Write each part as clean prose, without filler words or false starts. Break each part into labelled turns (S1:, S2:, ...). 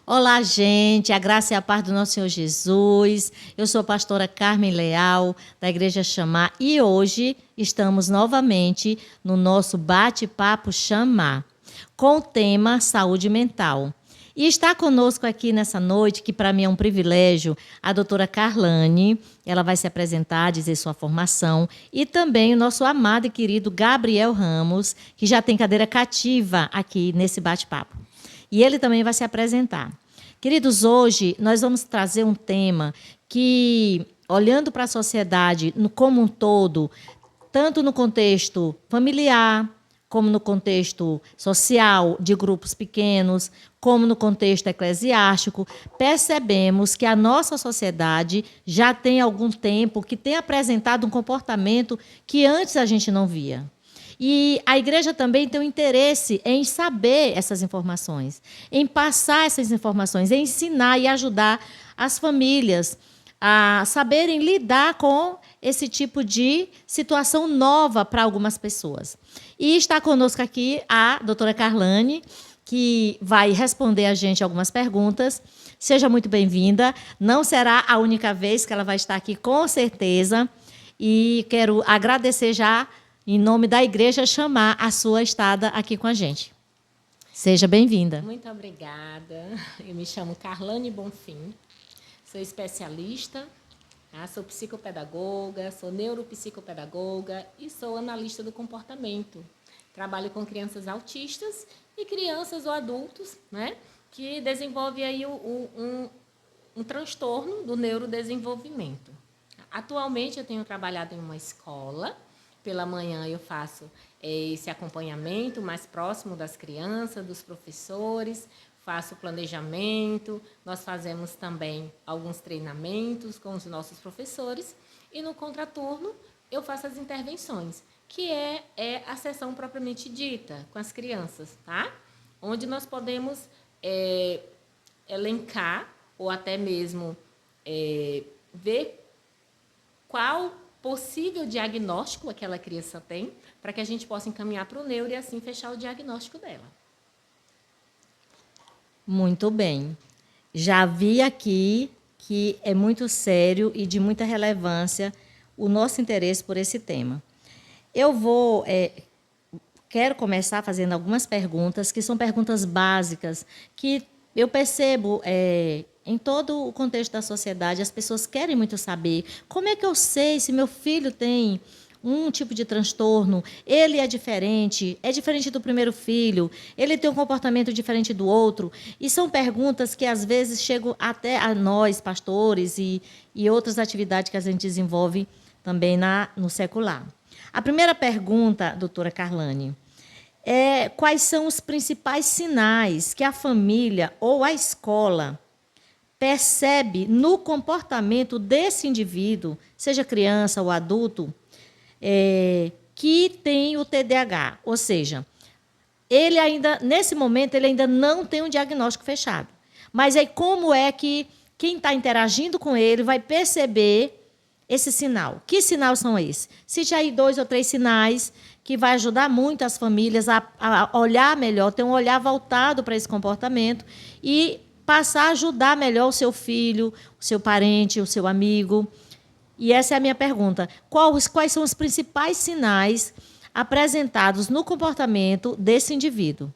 S1: Olá, gente, a graça e a paz do nosso Senhor Jesus. Eu sou a pastora Carmen Leal, da Igreja Chamar, e hoje estamos novamente no nosso bate-papo Chamar, com o tema saúde mental. E está conosco aqui nessa noite, que para mim é um privilégio, a doutora Carlane. Ela vai se apresentar, dizer sua formação, e também o nosso amado e querido Gabriel Ramos, que já tem cadeira cativa aqui nesse bate-papo. E ele também vai se apresentar. Queridos, hoje nós vamos trazer um tema que, olhando para a sociedade como um todo, tanto no contexto familiar, como no contexto social, de grupos pequenos, como no contexto eclesiástico, percebemos que a nossa sociedade já tem algum tempo que tem apresentado um comportamento que antes a gente não via. E a igreja também tem um interesse em saber essas informações, em passar essas informações, em ensinar e ajudar as famílias a saberem lidar com esse tipo de situação nova para algumas pessoas. E está conosco aqui a doutora Carlane, que vai responder a gente algumas perguntas. Seja muito bem-vinda. Não será a única vez que ela vai estar aqui, com certeza. E quero agradecer já, em nome da igreja, chamar a sua estada aqui com a gente. Seja bem-vinda.
S2: Muito obrigada. Eu me chamo Carlane Bonfim, sou especialista, sou psicopedagoga, sou neuropsicopedagoga e sou analista do comportamento. Trabalho com crianças autistas e crianças ou adultos, que desenvolvem aí um transtorno do neurodesenvolvimento. Atualmente eu tenho trabalhado em uma escola. Pela manhã eu faço esse acompanhamento mais próximo das crianças, dos professores, faço planejamento, nós fazemos também alguns treinamentos com os nossos professores e no contraturno eu faço as intervenções, que é a sessão propriamente dita com as crianças, tá? Onde nós podemos elencar ou até mesmo ver qual possível diagnóstico aquela criança tem, para que a gente possa encaminhar para o neuro e assim fechar o diagnóstico dela.
S1: Muito bem. Já vi aqui que é muito sério e de muita relevância o nosso interesse por esse tema. Eu quero começar fazendo algumas perguntas, que são perguntas básicas, que eu percebo em todo o contexto da sociedade, as pessoas querem muito saber como é que eu sei se meu filho tem um tipo de transtorno, ele é diferente do primeiro filho, ele tem um comportamento diferente do outro. E são perguntas que, às vezes, chegam até a nós, pastores, e outras atividades que a gente desenvolve também no secular. A primeira pergunta, doutora Carlane, quais são os principais sinais que a família ou a escola percebe no comportamento desse indivíduo, seja criança ou adulto, que tem o TDAH? Ou seja, ele ainda, nesse momento, ele ainda não tem um diagnóstico fechado. Mas aí como é que quem está interagindo com ele vai perceber esse sinal? Que sinais são esses? Cite aí 2 ou 3 sinais que vai ajudar muito as famílias a olhar melhor, ter um olhar voltado para esse comportamento e passar a ajudar melhor o seu filho, o seu parente, o seu amigo. E essa é a minha pergunta. Quais são os principais sinais apresentados no comportamento desse indivíduo?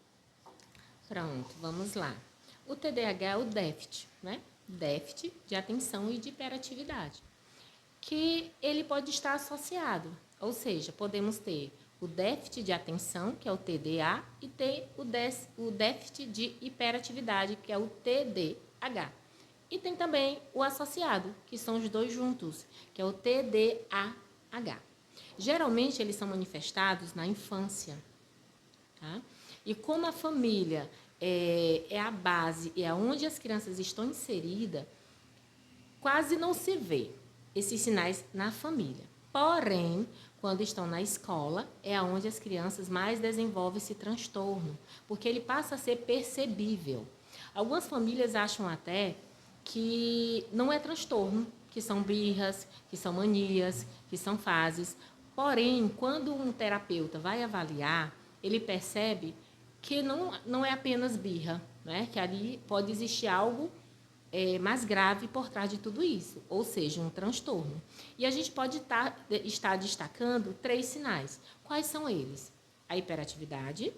S2: Pronto, vamos lá. O TDAH é o déficit, déficit de atenção e de hiperatividade, que ele pode estar associado, ou seja, podemos ter o déficit de atenção, que é o TDA, e ter o déficit de hiperatividade, que é o TDAH. E tem também o associado, que são os dois juntos, que é o TDAH. Geralmente, eles são manifestados na infância. Tá? E como a família é a base, é onde as crianças estão inseridas, quase não se vê esses sinais na família. Porém, quando estão na escola, é onde as crianças mais desenvolvem esse transtorno, porque ele passa a ser percebível. Algumas famílias acham até que não é transtorno, que são birras, que são manias, que são fases. Porém, quando um terapeuta vai avaliar, ele percebe que não é apenas birra, né? Que ali pode existir algo mais grave por trás de tudo isso, ou seja, um transtorno. E a gente pode estar destacando 3 sinais. Quais são eles? A hiperatividade,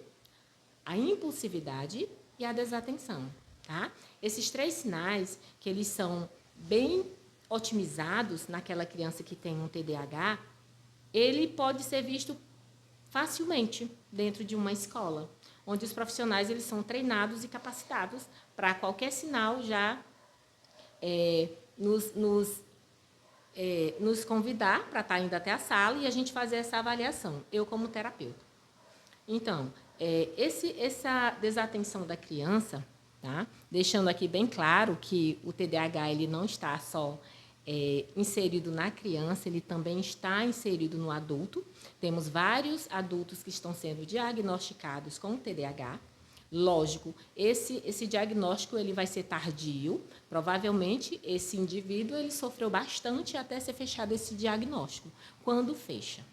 S2: a impulsividade e a desatenção, tá? Esses 3 sinais, que eles são bem otimizados naquela criança que tem um TDAH, ele pode ser visto facilmente dentro de uma escola, onde os profissionais eles são treinados e capacitados para qualquer sinal já nos convidar para estar indo até a sala e a gente fazer essa avaliação, eu como terapeuta. Então, essa desatenção da criança, tá? Deixando aqui bem claro que o TDAH ele não está só inserido na criança, ele também está inserido no adulto. Temos vários adultos que estão sendo diagnosticados com TDAH. Lógico, esse diagnóstico ele vai ser tardio. Provavelmente, esse indivíduo ele sofreu bastante até ser fechado esse diagnóstico. Quando fecha,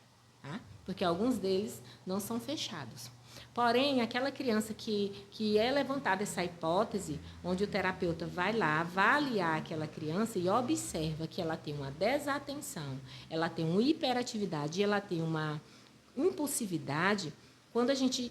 S2: tá? Porque alguns deles não são fechados. Porém, aquela criança que é levantada essa hipótese, onde o terapeuta vai lá avaliar aquela criança e observa que ela tem uma desatenção, ela tem uma hiperatividade e ela tem uma impulsividade, quando a gente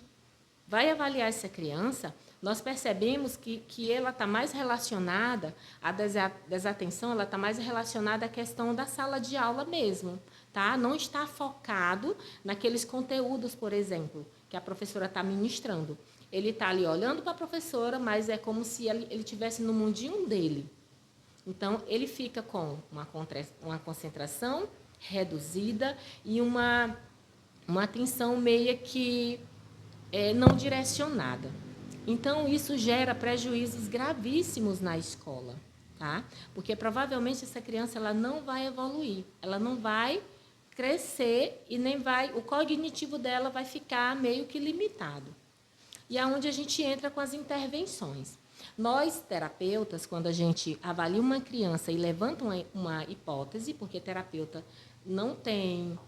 S2: vai avaliar essa criança, nós percebemos que ela está mais relacionada, a desatenção, ela está mais relacionada à questão da sala de aula mesmo, tá? Não está focado naqueles conteúdos, por exemplo, que a professora está ministrando. Ele está ali olhando para a professora, mas é como se ele estivesse no mundinho dele. Então, ele fica com uma concentração reduzida e uma atenção meia que não direcionada. Então, isso gera prejuízos gravíssimos na escola, tá? Porque provavelmente essa criança ela não vai evoluir, ela não vai crescer e nem vai, o cognitivo dela vai ficar meio que limitado. E é onde a gente entra com as intervenções. Nós, terapeutas, quando a gente avalia uma criança e levanta uma hipótese, porque terapeuta não tem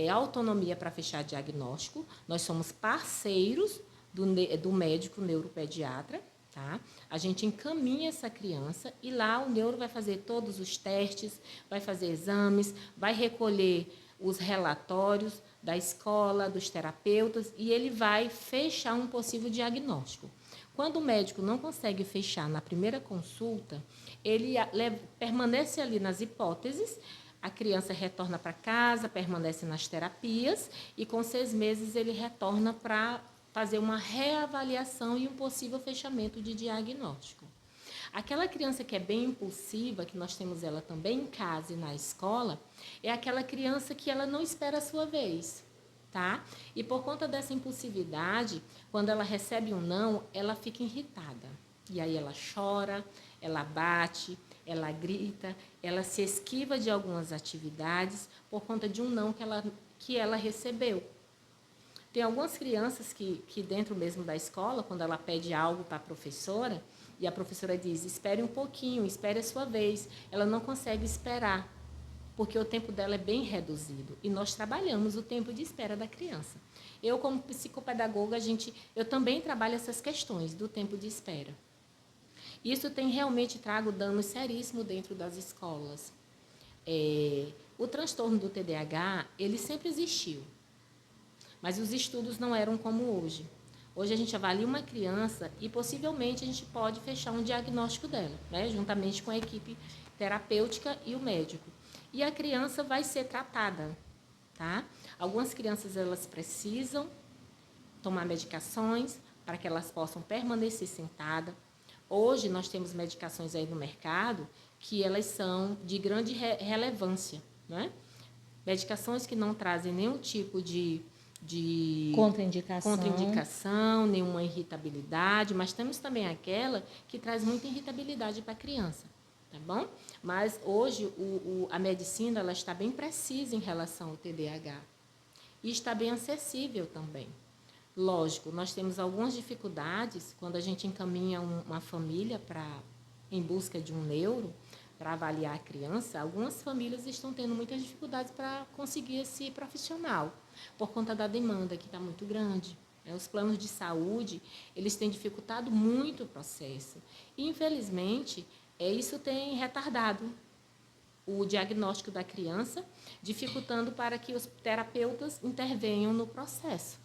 S2: autonomia para fechar diagnóstico, nós somos parceiros do médico neuropediatra, tá? A gente encaminha essa criança e lá o neuro vai fazer todos os testes, vai fazer exames, vai recolher os relatórios da escola, dos terapeutas, e ele vai fechar um possível diagnóstico. Quando o médico não consegue fechar na primeira consulta, ele permanece ali nas hipóteses, a criança retorna para casa, permanece nas terapias, e com 6 meses ele retorna para fazer uma reavaliação e um possível fechamento de diagnóstico. Aquela criança que é bem impulsiva, que nós temos ela também em casa e na escola, é aquela criança que ela não espera a sua vez, tá? E por conta dessa impulsividade, quando ela recebe um não, ela fica irritada. E aí ela chora, ela bate, ela grita, ela se esquiva de algumas atividades por conta de um não que ela recebeu. Tem algumas crianças que dentro mesmo da escola, quando ela pede algo para a professora, e a professora diz, espere um pouquinho, espere a sua vez. Ela não consegue esperar, porque o tempo dela é bem reduzido. E nós trabalhamos o tempo de espera da criança. Eu, como psicopedagoga, eu também trabalho essas questões do tempo de espera. Isso tem realmente trago danos seríssimos dentro das escolas. O transtorno do TDAH, ele sempre existiu, mas os estudos não eram como hoje. Hoje a gente avalia uma criança e possivelmente a gente pode fechar um diagnóstico dela, né? Juntamente com a equipe terapêutica e o médico. E a criança vai ser tratada, tá? Algumas crianças elas precisam tomar medicações para que elas possam permanecer sentadas. Hoje nós temos medicações aí no mercado que elas são de grande relevância, né? Medicações que não trazem nenhum tipo de contraindicação, nenhuma irritabilidade, mas temos também aquela que traz muita irritabilidade para a criança, tá bom? Mas hoje a medicina ela está bem precisa em relação ao TDAH e está bem acessível também. Lógico, nós temos algumas dificuldades quando a gente encaminha uma família em busca de um neuro, para avaliar a criança. Algumas famílias estão tendo muitas dificuldades para conseguir esse profissional, por conta da demanda que está muito grande. Os planos de saúde, eles têm dificultado muito o processo. E, infelizmente, isso tem retardado o diagnóstico da criança, dificultando para que os terapeutas intervenham no processo.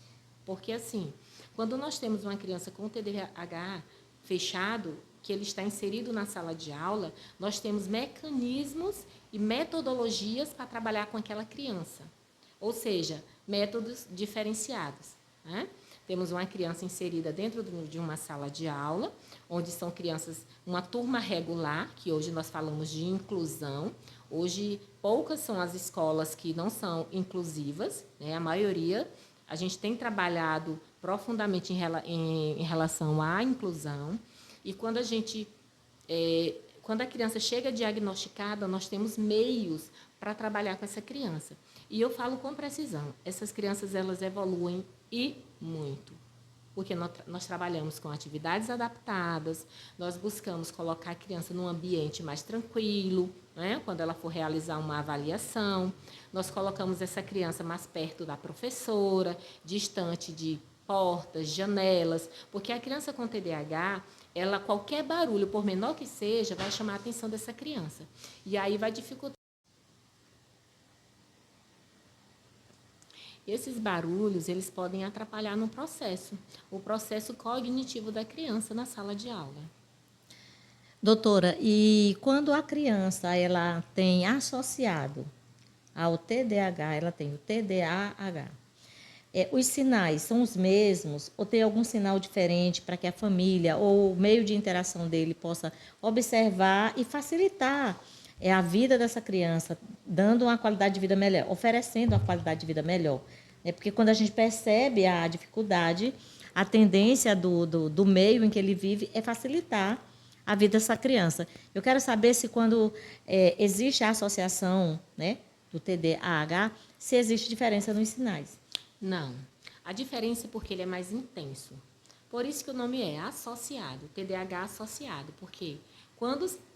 S2: Porque, assim, quando nós temos uma criança com TDAH fechado, que ele está inserido na sala de aula, nós temos mecanismos e metodologias para trabalhar com aquela criança. Ou seja, métodos diferenciados, né? Temos uma criança inserida dentro de uma sala de aula, onde são crianças, uma turma regular, que hoje nós falamos de inclusão. Hoje, poucas são as escolas que não são inclusivas, né? A maioria, a gente tem trabalhado profundamente em relação à inclusão. E quando a criança chega diagnosticada, nós temos meios para trabalhar com essa criança. E eu falo com precisão, essas crianças elas evoluem e muito, porque nós trabalhamos com atividades adaptadas, nós buscamos colocar a criança num ambiente mais tranquilo, né? Quando ela for realizar uma avaliação, nós colocamos essa criança mais perto da professora, distante de portas, janelas, porque a criança com TDAH, qualquer barulho, por menor que seja, vai chamar a atenção dessa criança. E aí vai dificultar. Esses barulhos, eles podem atrapalhar no processo, o processo cognitivo da criança na sala de aula.
S1: Doutora, e quando a criança ela tem associado ao TDAH, ela tem o TDAH, os sinais são os mesmos ou tem algum sinal diferente para que a família ou o meio de interação dele possa observar e facilitar a vida dessa criança, dando uma qualidade de vida melhor, oferecendo uma qualidade de vida melhor? Porque quando a gente percebe a dificuldade, a tendência do meio em que ele vive é facilitar a vida dessa criança. Eu quero saber se quando existe a associação, né, do TDAH, se existe diferença nos sinais.
S2: Não. A diferença é porque ele é mais intenso. Por isso que o nome é associado, TDAH associado, porque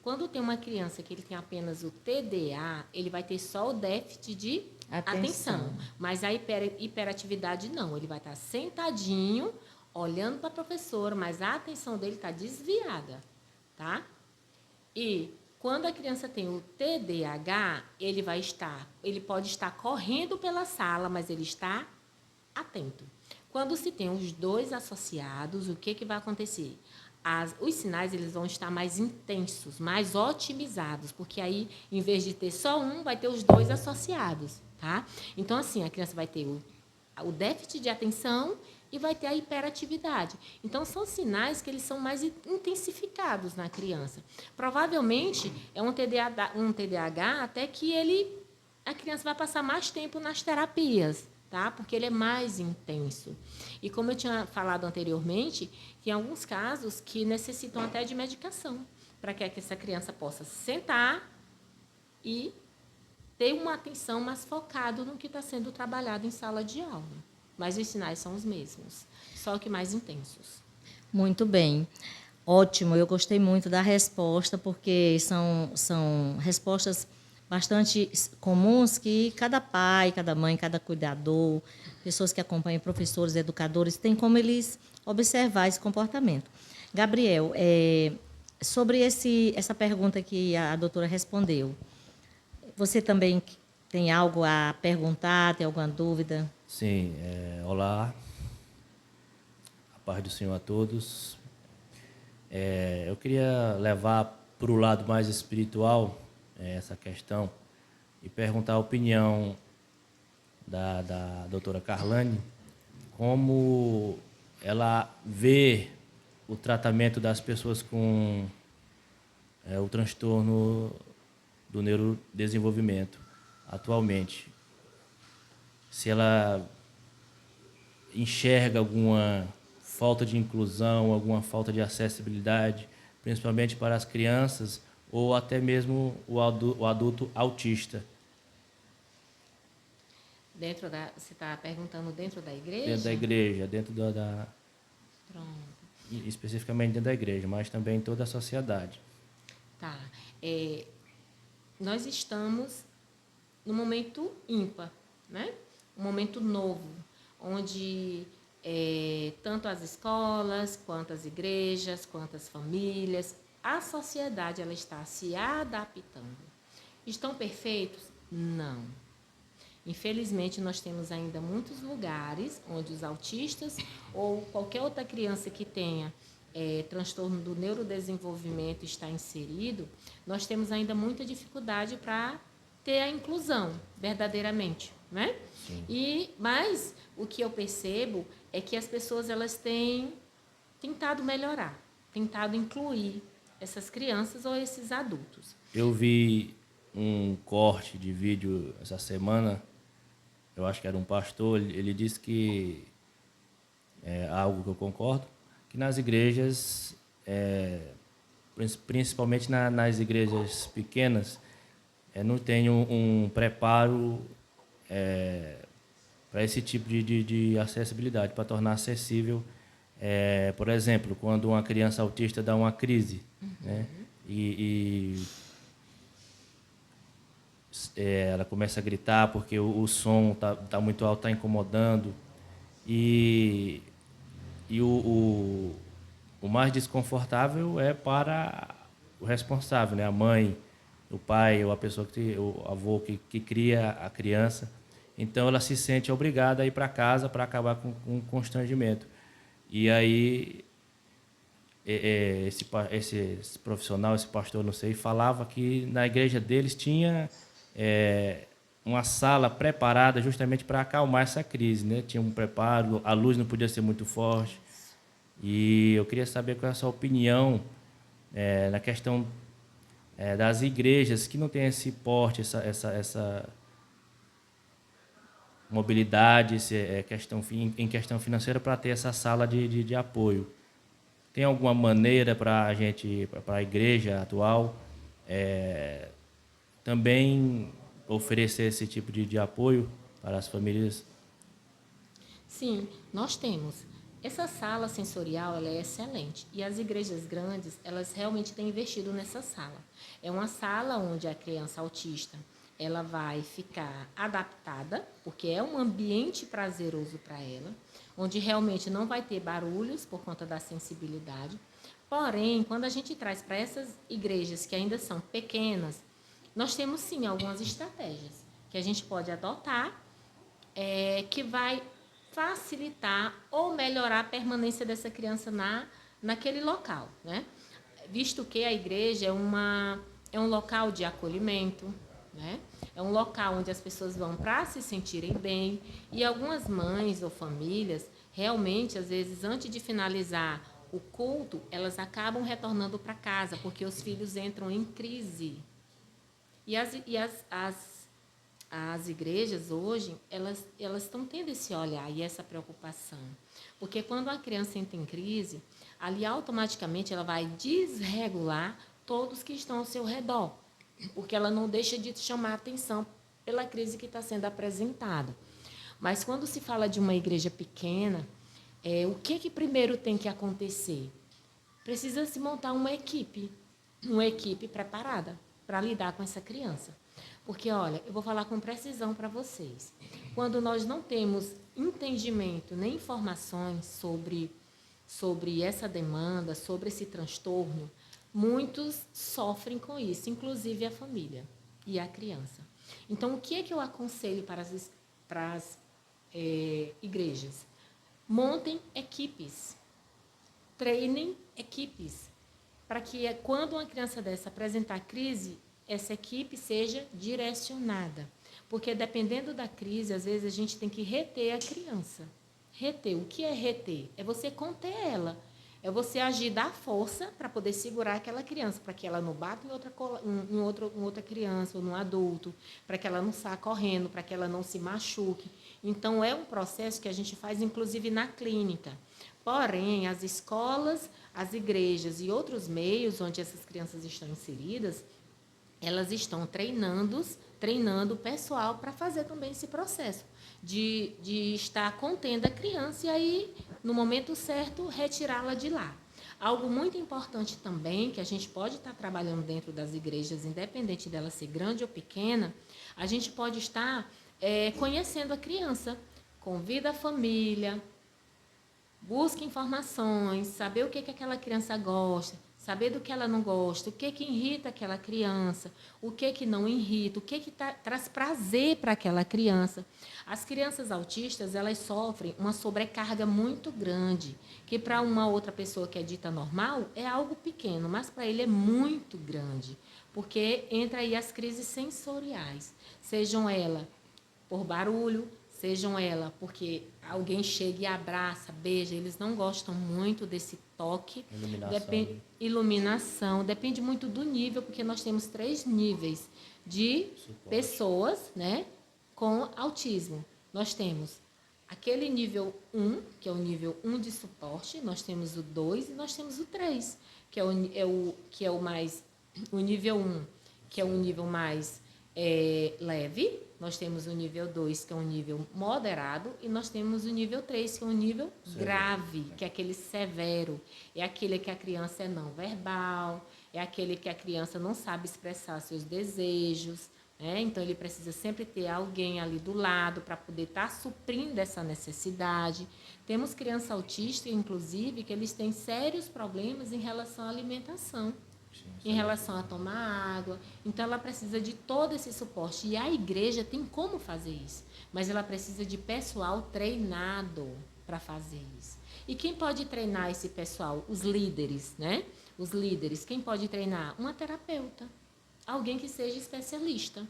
S2: quando tem uma criança que ele tem apenas o TDA, ele vai ter só o déficit de atenção. Mas a hiperatividade não, ele vai estar sentadinho, olhando para a professora, mas a atenção dele está desviada, tá? E quando a criança tem o TDAH, ele pode estar correndo pela sala, mas ele está atento. Quando se tem os dois associados, o que vai acontecer? Os sinais eles vão estar mais intensos, mais otimizados, porque aí, em vez de ter só um, vai ter os dois associados, tá? Então, assim, a criança vai ter o déficit de atenção e vai ter a hiperatividade. Então, são sinais que eles são mais intensificados na criança. Provavelmente, é um TDAH até que a criança vai passar mais tempo nas terapias, tá? Porque ele é mais intenso. E como eu tinha falado anteriormente, tem alguns casos que necessitam até de medicação, para que essa criança possa sentar e ter uma atenção mais focada no que está sendo trabalhado em sala de aula. Mas os sinais são os mesmos, só que mais intensos.
S1: Muito bem. Ótimo, eu gostei muito da resposta, porque são respostas bastante comuns que cada pai, cada mãe, cada cuidador, pessoas que acompanham, professores, educadores, têm como eles observar esse comportamento. Gabriel, sobre essa pergunta que a doutora respondeu, você também tem algo a perguntar, tem alguma dúvida?
S3: Sim, olá, a paz do Senhor a todos. Eu queria levar para o lado mais espiritual essa questão e perguntar a opinião da doutora Carlane, como ela vê o tratamento das pessoas com o transtorno do neurodesenvolvimento atualmente. Se ela enxerga alguma falta de inclusão, alguma falta de acessibilidade, principalmente para as crianças ou até mesmo o adulto autista.
S2: Você está perguntando dentro da igreja?
S3: Dentro da igreja,
S2: Pronto.
S3: Especificamente dentro da igreja, mas também em toda a sociedade.
S2: Tá. Nós estamos no momento ímpar, né? Um momento novo, onde tanto as escolas, quanto as igrejas, quanto as famílias, a sociedade ela está se adaptando. Estão perfeitos? Não. Infelizmente, nós temos ainda muitos lugares onde os autistas ou qualquer outra criança que tenha transtorno do neurodesenvolvimento está inserido, nós temos ainda muita dificuldade para ter a inclusão, verdadeiramente, né? Mas o que eu percebo é que as pessoas elas têm tentado melhorar, tentado incluir essas crianças ou esses adultos.
S3: Eu vi um corte de vídeo essa semana, eu acho que era um pastor, ele disse que é algo que eu concordo, que nas igrejas, principalmente nas igrejas pequenas, não tem um preparo para esse tipo de acessibilidade, para tornar acessível. Por exemplo, quando uma criança autista dá uma crise, né? Ela começa a gritar porque o som tá muito alto, está incomodando. E o mais desconfortável é para o responsável, né? A mãe, o pai ou a pessoa o avô que cria a criança. Então ela se sente obrigada a ir para casa para acabar com o constrangimento. E aí esse profissional, esse pastor, não sei, falava que na igreja deles tinha uma sala preparada justamente para acalmar essa crise, né? Tinha um preparo, a luz não podia ser muito forte. E eu queria saber qual é a sua opinião na questão das igrejas que não têm esse porte, essa mobilidade, em questão financeira, para ter essa sala de apoio. Tem alguma maneira para a igreja atual, também oferecer esse tipo de apoio para as famílias?
S2: Sim, nós temos. Essa sala sensorial ela é excelente e as igrejas grandes elas realmente têm investido nessa sala. É uma sala onde a criança autista ela vai ficar adaptada, porque é um ambiente prazeroso para ela, onde realmente não vai ter barulhos por conta da sensibilidade. Porém, quando a gente traz para essas igrejas que ainda são pequenas, nós temos sim algumas estratégias que a gente pode adotar, que vai facilitar ou melhorar a permanência dessa criança naquele local, né? Visto que a igreja é um local de acolhimento, né? É um local onde as pessoas vão para se sentirem bem e algumas mães ou famílias, realmente, às vezes, antes de finalizar o culto, elas acabam retornando para casa porque os filhos entram em crise. As igrejas hoje, elas estão tendo esse olhar e essa preocupação. Porque quando a criança entra em crise, ali automaticamente ela vai desregular todos que estão ao seu redor. Porque ela não deixa de chamar a atenção pela crise que está sendo apresentada. Mas quando se fala de uma igreja pequena, o que primeiro tem que acontecer? Precisa se montar uma equipe preparada para lidar com essa criança. Porque, olha, eu vou falar com precisão para vocês. Quando nós não temos entendimento nem informações sobre essa demanda, sobre esse transtorno, muitos sofrem com isso, inclusive a família e a criança. Então, o que é que eu aconselho para as igrejas? Montem equipes, treinem equipes, para que quando uma criança dessa apresentar crise, essa equipe seja direcionada. Porque dependendo da crise, às vezes a gente tem que reter a criança. Reter, o que é reter? É você conter ela. É você agir da força para poder segurar aquela criança, para que ela não bata em outra criança ou num adulto, para que ela não saia correndo, para que ela não se machuque. Então, é um processo que a gente faz, inclusive, na clínica. Porém, as escolas, as igrejas e outros meios onde essas crianças estão inseridas, elas estão treinando o pessoal para fazer também esse processo de estar contendo a criança e aí, no momento certo, retirá-la de lá. Algo muito importante também, que a gente pode estar trabalhando dentro das igrejas, independente dela ser grande ou pequena, a gente pode estar conhecendo a criança. Convida a família, Busque informações, saber o que aquela criança gosta, saber do que ela não gosta, o que irrita aquela criança, o que não irrita, o que traz prazer para aquela criança. As crianças autistas, elas sofrem uma sobrecarga muito grande, que para uma outra pessoa que é dita normal é algo pequeno, mas para ele é muito grande, porque entra aí as crises sensoriais, sejam elas por barulho, sejam elas porque alguém chega e abraça, beija, eles não gostam muito desse toque. Iluminação, depende muito do nível, porque nós temos 3 níveis de pessoas, né, com autismo. Nós temos aquele nível 1, que é o nível 1 de suporte, nós temos o 2 e nós temos o 3, que é o mais, o nível 1, que é um nível mais leve, nós temos o nível 2, que é um nível moderado, e nós temos o nível 3, que é um nível grave, que é aquele severo. É aquele que a criança é não verbal, é aquele que a criança não sabe expressar seus desejos, né? Então, ele precisa sempre ter alguém ali do lado para poder estar suprindo essa necessidade. Temos criança autista, inclusive, que eles têm sérios problemas em relação à alimentação, em relação a tomar água. Então, ela precisa de todo esse suporte. E a igreja tem como fazer isso, mas ela precisa de pessoal treinado para fazer isso. E quem pode treinar esse pessoal? Os líderes, né? Os líderes. Quem pode treinar? Uma terapeuta. Alguém que seja especialista.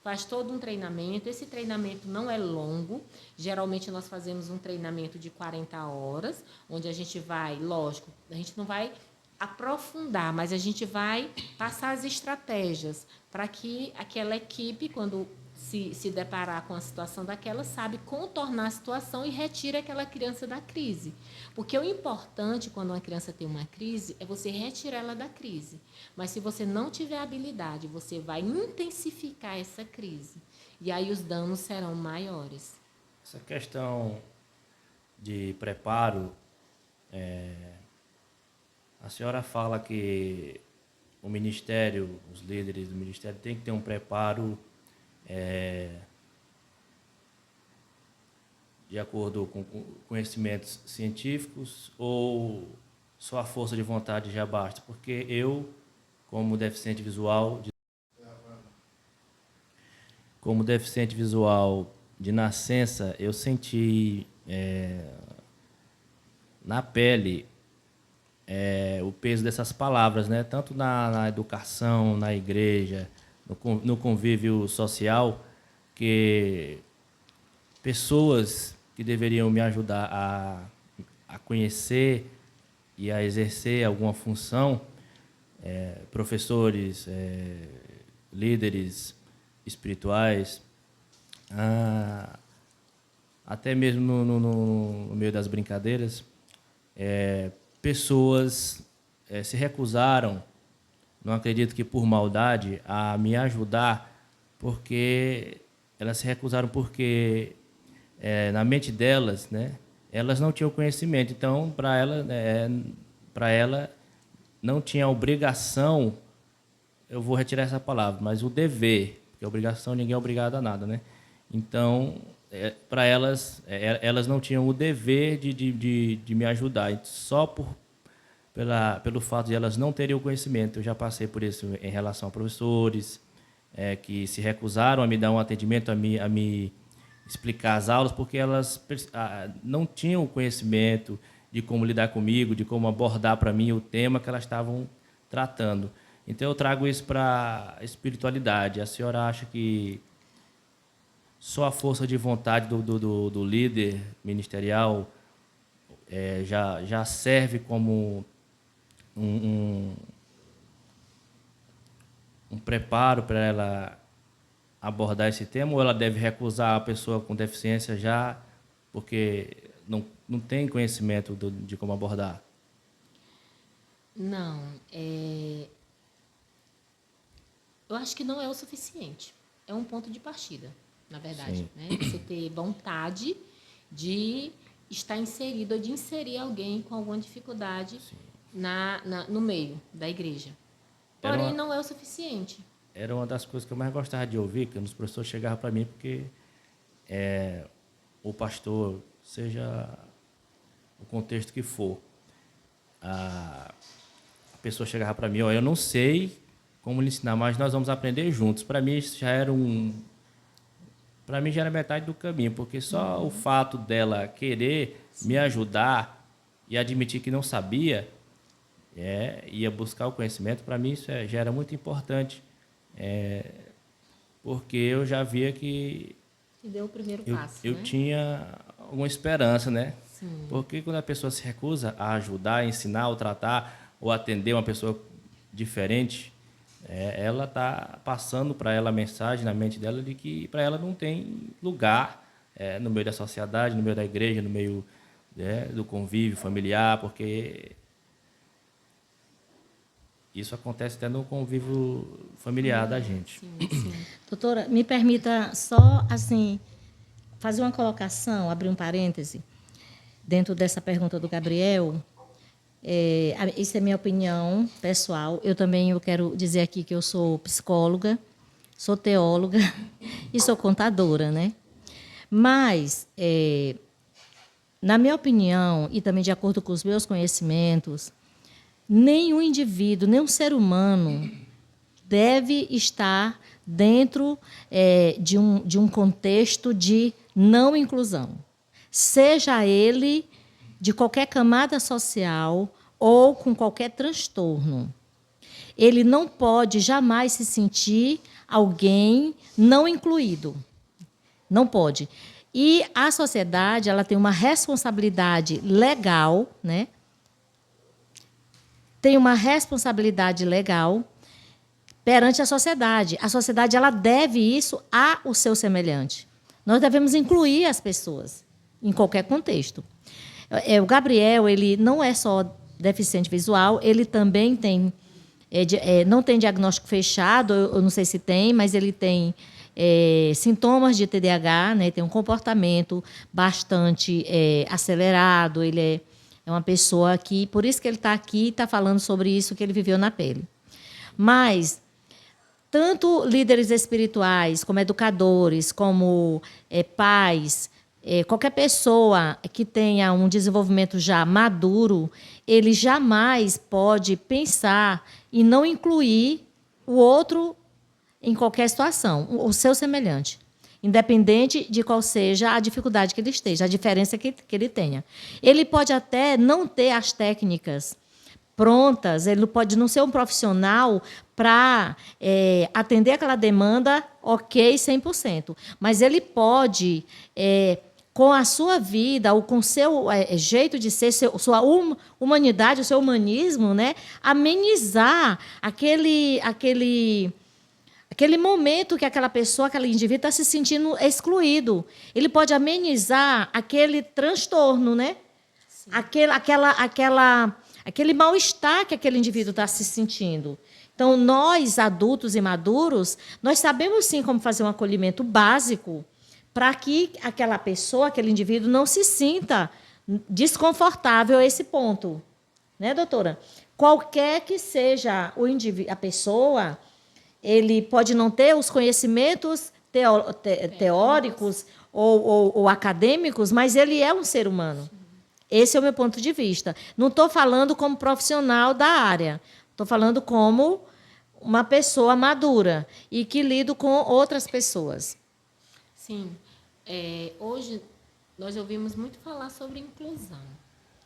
S2: Faz todo um treinamento. Esse treinamento não é longo. Geralmente, nós fazemos um treinamento de 40 horas, onde a gente vai, lógico, a gente não vai aprofundar, mas a gente vai passar as estratégias para que aquela equipe, quando se deparar com a situação daquela, sabe contornar a situação e retira aquela criança da crise. Porque o importante quando uma criança tem uma crise é você retirar ela da crise. Mas se você não tiver habilidade, você vai intensificar essa crise. E aí os danos serão maiores.
S3: Essa questão de preparo, a senhora fala que o ministério, os líderes do ministério têm que ter um preparo de acordo com conhecimentos científicos, ou só a força de vontade já basta? Porque eu, como deficiente visual de nascença, eu senti na pele o peso dessas palavras, né? Tanto na educação, na igreja, no convívio social, que pessoas que deveriam me ajudar a conhecer e a exercer alguma função, professores, líderes espirituais, até mesmo no meio das brincadeiras, pessoas se recusaram, não acredito que por maldade, a me ajudar, porque elas se recusaram porque na mente delas, né, elas não tinham conhecimento. Então, para ela não tinha a obrigação, eu vou retirar essa palavra, mas o dever, porque obrigação ninguém é obrigado a nada, né? Então, para elas, elas não tinham o dever de me ajudar, só pelo fato de elas não terem o conhecimento. Eu já passei por isso em relação a professores que se recusaram a me dar um atendimento, a me explicar as aulas, porque elas não tinham o conhecimento de como lidar comigo, de como abordar para mim o tema que elas estavam tratando. Então, eu trago isso para a espiritualidade. A senhora acha que só a força de vontade do líder ministerial já serve como um preparo para ela abordar esse tema, ou ela deve recusar a pessoa com deficiência já porque não tem conhecimento de como abordar?
S2: Não, eu acho que não é o suficiente. É um ponto de partida, na verdade. Né? Você ter vontade de estar inserido ou de inserir alguém com alguma dificuldade no meio da igreja. Porém, não é o suficiente.
S3: Era uma das coisas que eu mais gostava de ouvir, que os professores chegavam para mim, porque o pastor, seja o contexto que for. A pessoa chegava para mim, ó, eu não sei como lhe ensinar, mas nós vamos aprender juntos. Para mim, isso já era para mim já era metade do caminho, porque só o fato dela querer me ajudar e admitir que não sabia, ia buscar o conhecimento, para mim isso já era muito importante, porque eu já via que
S2: E deu o primeiro
S3: eu,
S2: passo,
S3: eu
S2: né?
S3: tinha alguma esperança, né?
S2: Sim.
S3: Porque quando a pessoa se recusa a ajudar, a ensinar, ou tratar, ou atender uma pessoa diferente, ela está passando para ela a mensagem na mente dela de que para ela não tem lugar no meio da sociedade, no meio da igreja, no meio do convívio familiar, porque isso acontece até no convívio familiar da gente.
S2: Sim, sim.
S1: Doutora, me permita só, assim, fazer uma colocação, abrir um parêntese, dentro dessa pergunta do Gabriel. Isso é minha opinião pessoal. Eu quero dizer aqui que eu sou psicóloga, sou teóloga e sou contadora, né? Mas, na minha opinião, e também de acordo com os meus conhecimentos, nenhum indivíduo, nenhum ser humano deve estar dentro de um contexto de não inclusão. Seja ele de qualquer camada social ou com qualquer transtorno. Ele não pode jamais se sentir alguém não incluído. Não pode. E a sociedade, ela tem uma responsabilidade legal, né? Tem uma responsabilidade legal perante a sociedade. A sociedade, ela deve isso ao seu semelhante. Nós devemos incluir as pessoas em qualquer contexto. O Gabriel, ele não é só deficiente visual, ele também tem, não tem diagnóstico fechado, eu não sei se tem, mas ele tem sintomas de TDAH, né? Tem um comportamento bastante acelerado, ele é uma pessoa que, por isso que ele está aqui e está falando sobre isso que ele viveu na pele. Mas tanto líderes espirituais, como educadores, como pais, qualquer pessoa que tenha um desenvolvimento já maduro, ele jamais pode pensar em não incluir o outro em qualquer situação, o seu semelhante, independente de qual seja a dificuldade que ele esteja, a diferença que ele tenha. Ele pode até não ter as técnicas prontas, ele pode não ser um profissional para atender aquela demanda, ok, 100%. Mas ele pode, com a sua vida, ou com o seu jeito de ser, sua humanidade, o seu humanismo, né, amenizar aquele momento que aquela pessoa, aquele indivíduo está se sentindo excluído. Ele pode amenizar aquele transtorno, né? Aquele mal-estar que aquele indivíduo está se sentindo. Então, nós, adultos e maduros, nós sabemos sim como fazer um acolhimento básico para que aquela pessoa, aquele indivíduo, não se sinta desconfortável a esse ponto. Né, doutora? Qualquer que seja a pessoa, ele pode não ter os conhecimentos teóricos ou acadêmicos, mas ele é um ser humano. Esse é o meu ponto de vista. Não estou falando como profissional da área. Estou falando como uma pessoa madura e que lido com outras pessoas.
S2: Sim. Hoje, nós ouvimos muito falar sobre inclusão.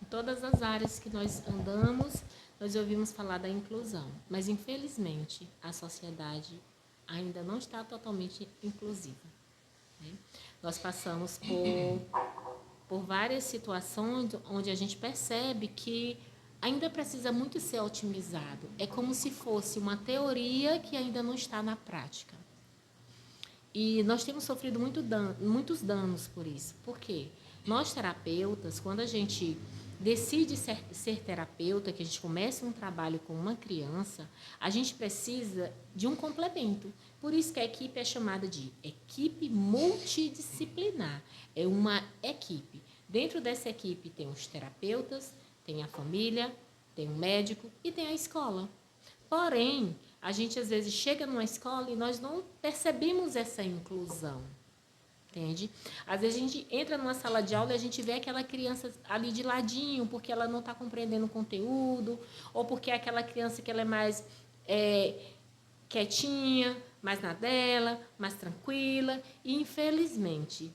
S2: Em todas as áreas que nós andamos, nós ouvimos falar da inclusão. Mas, infelizmente, a sociedade ainda não está totalmente inclusiva. Né? Nós passamos por várias situações onde a gente percebe que ainda precisa muito ser otimizado. É como se fosse uma teoria que ainda não está na prática. E nós temos sofrido muitos danos por isso. Por quê? Nós, terapeutas, quando a gente decide ser terapeuta, que a gente começa um trabalho com uma criança, a gente precisa de um complemento. Por isso que a equipe é chamada de equipe multidisciplinar. É uma equipe. Dentro dessa equipe tem os terapeutas, tem a família, tem o médico e tem a escola. Porém, a gente às vezes chega numa escola e nós não percebemos essa inclusão. Entende? Às vezes a gente entra numa sala de aula e a gente vê aquela criança ali de ladinho, porque ela não está compreendendo o conteúdo, ou porque é aquela criança que ela é mais quietinha, mais na dela, mais tranquila. E, infelizmente,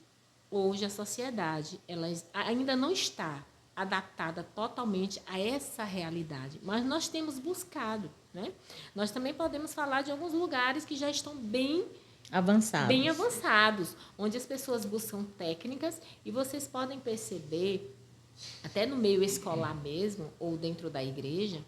S2: hoje a sociedade ela ainda não está adaptada totalmente a essa realidade, mas nós temos buscado, né? Nós também podemos falar de alguns lugares que já estão bem avançados, onde as pessoas buscam técnicas e vocês podem perceber, até no meio escolar mesmo, ou dentro da igreja,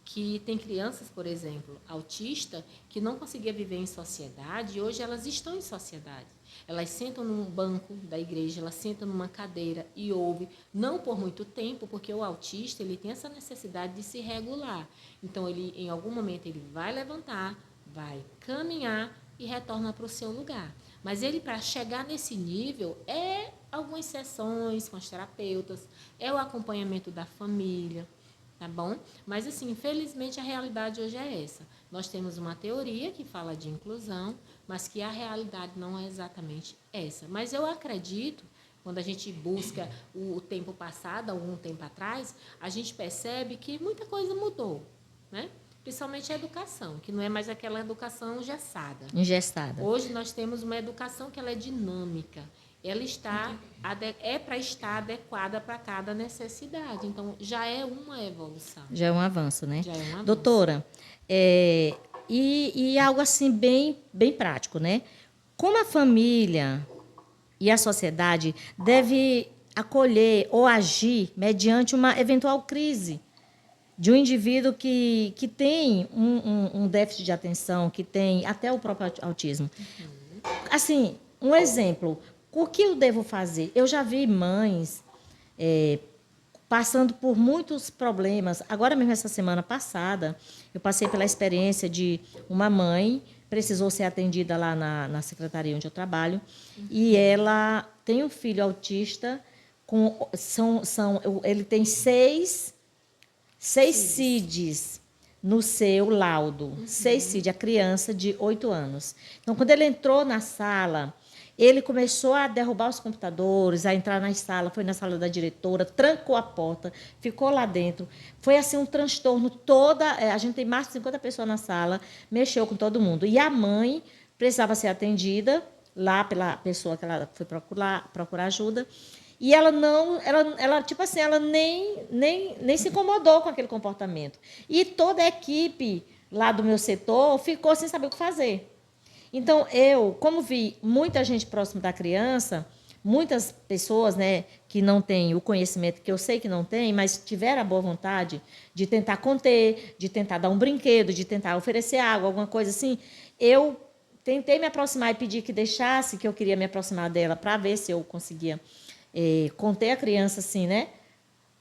S2: que tem crianças, por exemplo, autistas, que não conseguiam viver em sociedade e hoje elas estão em sociedade. Elas sentam num banco da igreja, elas sentam numa cadeira e ouvem, não por muito tempo, porque o autista ele tem essa necessidade de se regular. Então, ele, em algum momento, ele vai levantar, vai caminhar e retorna para o seu lugar. Mas ele, para chegar nesse nível, é algumas sessões com os terapeutas, é o acompanhamento da família, tá bom? Mas, assim, infelizmente, a realidade hoje é essa. Nós temos uma teoria que fala de inclusão, mas que a realidade não é exatamente essa. Mas eu acredito, quando a gente busca o tempo passado, algum tempo atrás, a gente percebe que muita coisa mudou, né? Principalmente a educação, que não é mais aquela educação
S1: Engessada.
S2: Hoje nós temos uma educação que ela é dinâmica. Ela é para estar adequada para cada necessidade. Então, já é uma evolução.
S1: Já é um avanço, né?
S2: Já é um avanço.
S1: Doutora, e algo assim bem prático, né? Como a família e a sociedade deve acolher ou agir mediante uma eventual crise de um indivíduo que tem um déficit de atenção, que tem até o próprio autismo. Assim, um exemplo, o que eu devo fazer? Eu já vi mães passando por muitos problemas. Agora mesmo, essa semana passada, eu passei pela experiência de uma mãe, precisou ser atendida lá na secretaria onde eu trabalho, e ela tem um filho autista, ele tem seis CIDs no seu laudo. 6 CID, a criança de 8 anos. Então, quando ele entrou na sala, ele começou a derrubar os computadores, a entrar na sala, foi na sala da diretora, trancou a porta, ficou lá dentro. Foi assim um transtorno a gente tem mais de 50 pessoas na sala, mexeu com todo mundo. E a mãe precisava ser atendida lá pela pessoa que ela foi procurar ajuda. E ela tipo assim, ela nem se incomodou com aquele comportamento. E toda a equipe lá do meu setor ficou sem saber o que fazer. Então, eu, como vi muita gente próximo da criança, muitas pessoas, né, que não têm o conhecimento, que eu sei que não têm, mas tiveram a boa vontade de tentar conter, de tentar dar um brinquedo, de tentar oferecer água, alguma coisa assim, eu tentei me aproximar e pedir que deixasse, que eu queria me aproximar dela para ver se eu conseguia conter a criança, assim, né?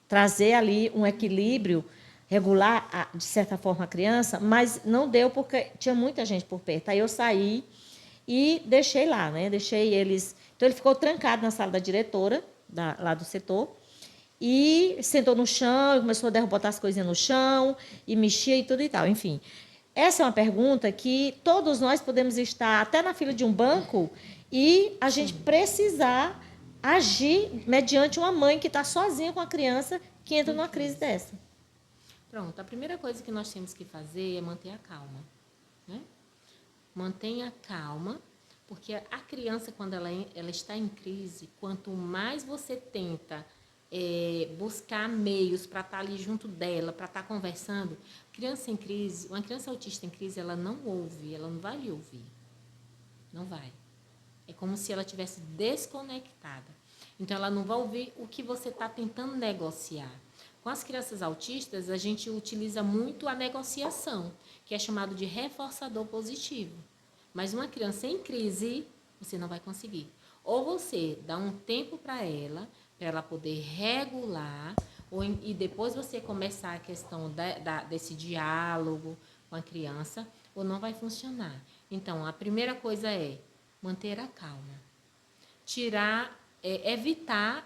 S1: Trazer ali um equilíbrio, regular, de certa forma, a criança, mas não deu porque tinha muita gente por perto. Aí eu saí e deixei lá, né? Deixei eles... Então, ele ficou trancado na sala da diretora, lá do setor, e sentou no chão, e começou a botar as coisinhas no chão, e mexia e tudo e tal. Enfim, essa é uma pergunta que todos nós podemos estar até na fila de um banco e a gente precisar agir mediante uma mãe que está sozinha com a criança que entra numa crise dessa.
S2: Pronto, a primeira coisa que nós temos que fazer é manter a calma, né? Mantenha a calma, porque a criança, quando ela está em crise, quanto mais você tenta buscar meios para estar ali junto dela, para estar conversando, criança em crise, uma criança autista em crise, ela não ouve, ela não vai lhe ouvir. Não vai. É como se ela estivesse desconectada. Então, ela não vai ouvir o que você está tentando negociar. Com as crianças autistas, a gente utiliza muito a negociação, que é chamado de reforçador positivo. Mas uma criança em crise, você não vai conseguir. Ou você dá um tempo para ela poder regular, e depois você começar a questão desse diálogo com a criança, ou não vai funcionar. Então, a primeira coisa é manter a calma. Evitar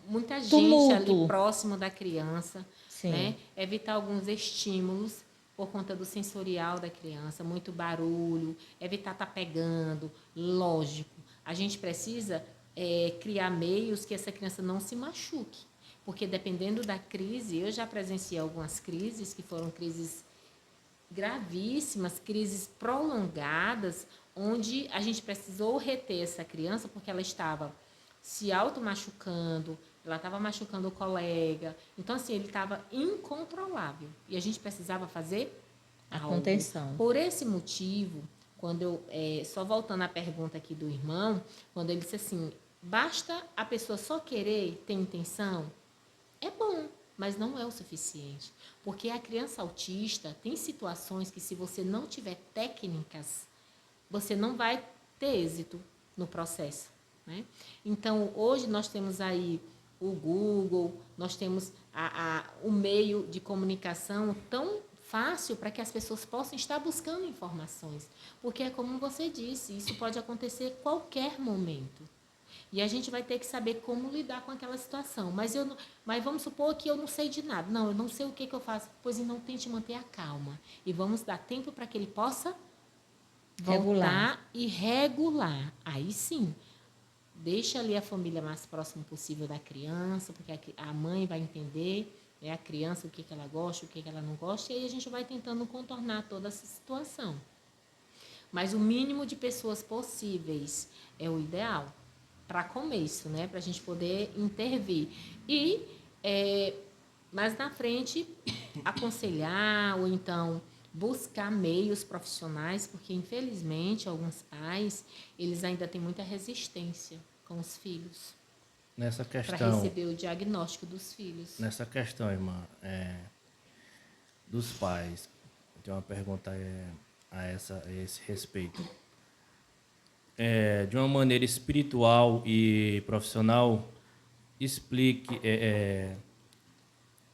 S2: muita gente
S1: Tumulto
S2: ali próximo da criança,
S1: Sim.
S2: né? Evitar alguns estímulos por conta do sensorial da criança, muito barulho, evitar estar pegando, lógico. a gente precisa criar meios que essa criança não se machuque. Porque dependendo da crise, eu já presenciei algumas crises que foram crises gravíssimas, crises prolongadas, onde a gente precisou reter essa criança porque ela estava se auto-machucando, ela estava machucando o colega. Então, assim, ele estava incontrolável. E a gente precisava fazer
S1: A
S2: algo.
S1: contenção.
S2: Por esse motivo, quando eu, só voltando à pergunta aqui do irmão, quando ele disse assim, basta a pessoa só querer ter intenção, é bom, mas não é o suficiente. Porque a criança autista tem situações que, se você não tiver técnicas, você não vai ter êxito no processo, né? Então, hoje nós temos aí o Google, nós temos o meio de comunicação tão fácil para que as pessoas possam estar buscando informações. Porque é como você disse, isso pode acontecer a qualquer momento. E a gente vai ter que saber como lidar com aquela situação. Mas vamos supor que eu não sei de nada. Não, eu não sei o que eu faço. Pois então tente manter a calma. E vamos dar tempo para que ele possa voltar e regular. Aí sim, deixa ali a família mais próxima possível da criança, porque a mãe vai entender, a criança, o que ela gosta, o que ela não gosta, e aí a gente vai tentando contornar toda essa situação. Mas o mínimo de pessoas possíveis é o ideal para começo, né? Para a gente poder intervir. E, mais na frente, aconselhar ou então buscar meios profissionais, porque, infelizmente, alguns pais, eles ainda têm muita resistência com os filhos.
S3: Nessa questão...
S2: Para receber o diagnóstico dos filhos.
S3: Nessa questão, irmã, dos pais, eu tenho uma pergunta a esse respeito. De uma maneira espiritual e profissional, explique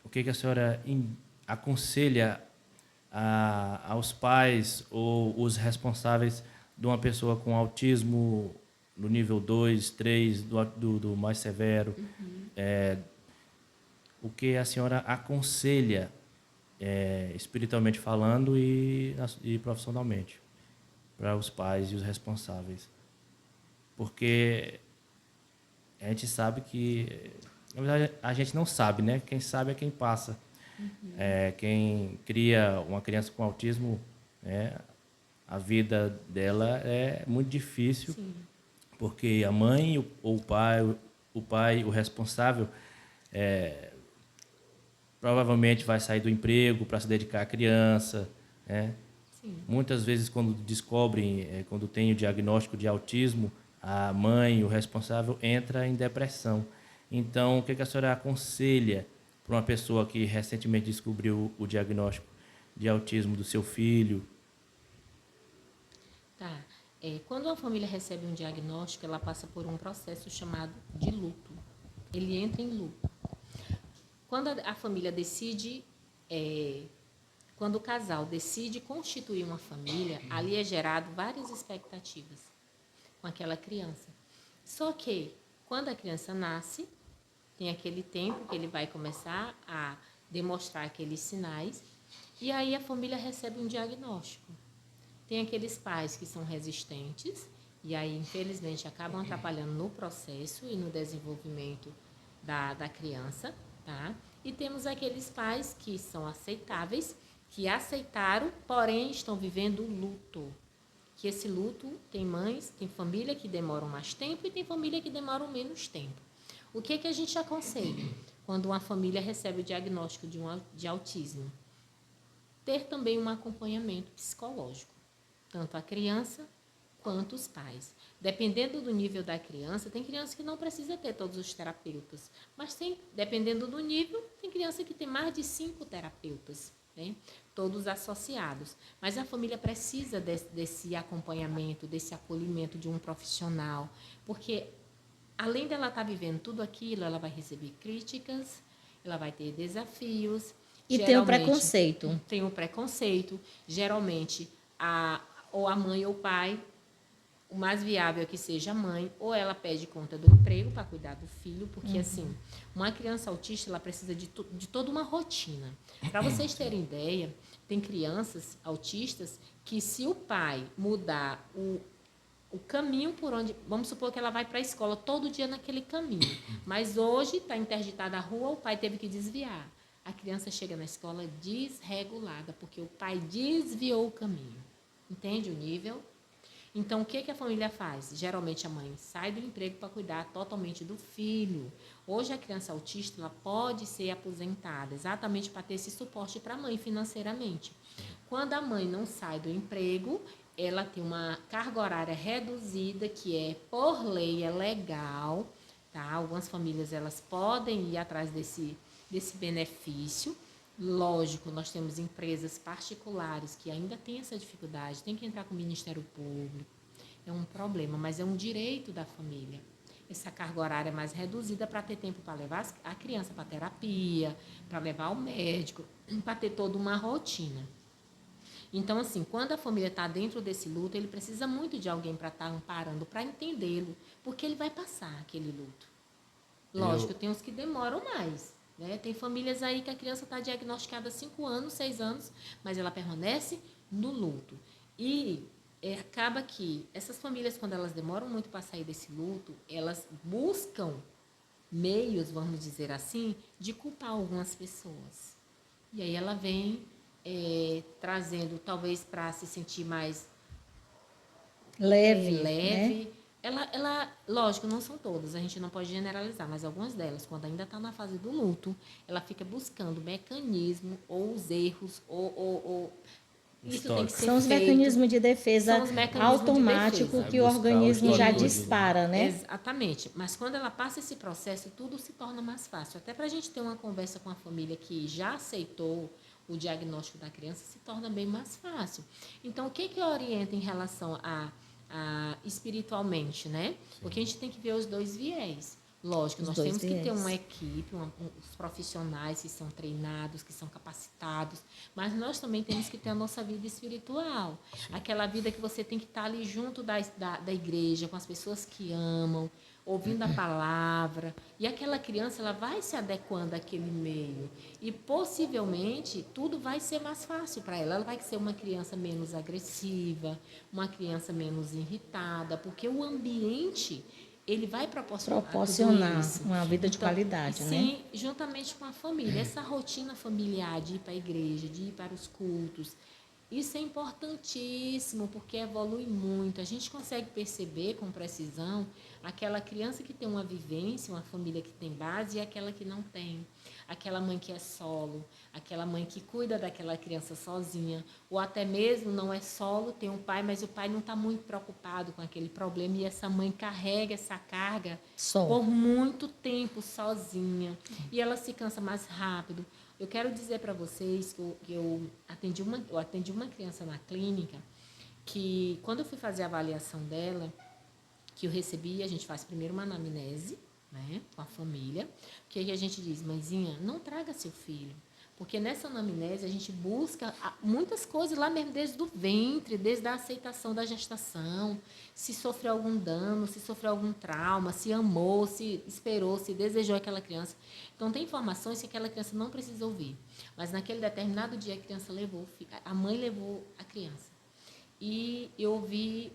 S3: o que a senhora aconselha aos pais ou os responsáveis de uma pessoa com autismo no nível 2, 3, do mais severo. O que a senhora aconselha, espiritualmente falando e profissionalmente, para os pais e os responsáveis? Porque a gente sabe que... Na verdade, a gente não sabe, né? Quem sabe é quem passa. Quem cria uma criança com autismo, a vida dela é muito difícil.
S2: Sim.
S3: Porque a mãe ou o pai, o responsável, provavelmente vai sair do emprego para se dedicar à criança, né?
S2: Sim.
S3: Muitas vezes, quando descobrem, quando tem o diagnóstico de autismo, a mãe, o responsável, entra em depressão. Então, o que a senhora aconselha para uma pessoa que recentemente descobriu o diagnóstico de autismo do seu filho?
S2: Tá. Quando a família recebe um diagnóstico, ela passa por um processo chamado de luto. Ele entra em luto. Quando a família decide, quando o casal decide constituir uma família, ali é gerado várias expectativas com aquela criança. Só que, quando a criança nasce, tem aquele tempo que ele vai começar a demonstrar aqueles sinais, e aí a família recebe um diagnóstico. Tem aqueles pais que são resistentes, e aí, infelizmente, acabam atrapalhando no processo e no desenvolvimento da criança, tá? E temos aqueles pais que são aceitáveis, que aceitaram, porém estão vivendo luto. Que esse luto tem mães, tem família que demoram mais tempo e tem família que demoram menos tempo. O que a gente aconselha quando uma família recebe o diagnóstico de autismo? Ter também um acompanhamento psicológico, tanto a criança quanto os pais. Dependendo do nível da criança, tem criança que não precisa ter todos os terapeutas, mas dependendo do nível, tem criança que tem mais de 5 terapeutas, né? Todos associados. Mas a família precisa desse acompanhamento, desse acolhimento de um profissional, porque além dela estar vivendo tudo aquilo, ela vai receber críticas, ela vai ter desafios.
S1: E tem o preconceito.
S2: Tem o preconceito. Geralmente, ou a mãe ou o pai, o mais viável é que seja a mãe, ou ela pede conta do emprego para cuidar do filho, porque assim, uma criança autista, ela precisa de toda uma rotina. Para vocês terem ideia, tem crianças autistas que, se o pai mudar o caminho por onde... Vamos supor que ela vai para a escola todo dia naquele caminho. Mas hoje está interditada a rua, o pai teve que desviar. A criança chega na escola desregulada, porque o pai desviou o caminho. Entende o nível? Então, o que a família faz? Geralmente, a mãe sai do emprego para cuidar totalmente do filho. Hoje, a criança autista ela pode ser aposentada, exatamente para ter esse suporte para a mãe financeiramente. Quando a mãe não sai do emprego, ela tem uma carga horária reduzida, que é, por lei, é legal. Tá? Algumas famílias elas podem ir atrás desse benefício. Lógico, nós temos empresas particulares que ainda têm essa dificuldade, tem que entrar com o Ministério Público. É um problema, mas é um direito da família. Essa carga horária é mais reduzida para ter tempo para levar a criança para terapia, para levar ao médico, para ter toda uma rotina. Então, assim, quando a família está dentro desse luto, ele precisa muito de alguém para estar amparando, para entendê-lo, porque ele vai passar aquele luto. Lógico, tem uns que demoram mais. Né? Tem famílias aí que a criança está diagnosticada há 5 anos, 6 anos, mas ela permanece no luto. E acaba que essas famílias, quando elas demoram muito para sair desse luto, elas buscam meios, vamos dizer assim, de culpar algumas pessoas. E aí ela vem trazendo, talvez para se sentir mais
S1: Leve,
S2: leve.
S1: né?
S2: Lógico, não são todas, a gente não pode generalizar, mas algumas delas, quando ainda está na fase do luto, ela fica buscando mecanismo ou os erros, ou isso tem que ser
S1: São os
S2: feito.
S1: mecanismos de defesa
S2: São os mecanismos de
S1: automático
S2: defesa.
S1: que o
S3: Vai buscar o
S1: organismo já
S3: histórico,
S1: dispara, né?
S2: Exatamente. Mas quando ela passa esse processo, tudo se torna mais fácil. Até para a gente ter uma conversa com a família que já aceitou o diagnóstico da criança, se torna bem mais fácil. Então, o que orienta em relação a espiritualmente, né? Sim. Porque a gente tem que ver os dois viés. Lógico, nós temos que ter uma equipe, os profissionais que são treinados, que são capacitados, mas nós também temos que ter a nossa vida espiritual. Sim. Aquela vida que você tem que estar ali junto da igreja, com as pessoas que amam, ouvindo a palavra. E aquela criança, ela vai se adequando àquele meio. E, possivelmente, tudo vai ser mais fácil para ela. Ela vai ser uma criança menos agressiva, uma criança menos irritada, porque o ambiente ele vai proporcionar
S1: uma vida de qualidade, né?
S2: Sim, juntamente com a família. Essa rotina familiar de ir para a igreja, de ir para os cultos, isso é importantíssimo, porque evolui muito. A gente consegue perceber com precisão aquela criança que tem uma vivência, uma família que tem base e aquela que não tem. Aquela mãe que é solo, aquela mãe que cuida daquela criança sozinha, ou até mesmo não é solo, tem um pai, mas o pai não está muito preocupado com aquele problema e essa mãe carrega essa carga por muito tempo sozinha e ela se cansa mais rápido. Eu quero dizer para vocês que eu atendi uma criança na clínica que, quando eu fui fazer a avaliação dela, que eu recebi, a gente faz primeiro uma anamnese, né, com a família, que aí a gente diz, mãezinha, não traga seu filho, porque nessa anamnese a gente busca muitas coisas lá mesmo, desde o ventre, desde a aceitação da gestação, se sofreu algum dano, se sofreu algum trauma, se amou, se esperou, se desejou aquela criança. Então, tem informações que aquela criança não precisa ouvir, mas naquele determinado dia a mãe levou a criança. E eu vi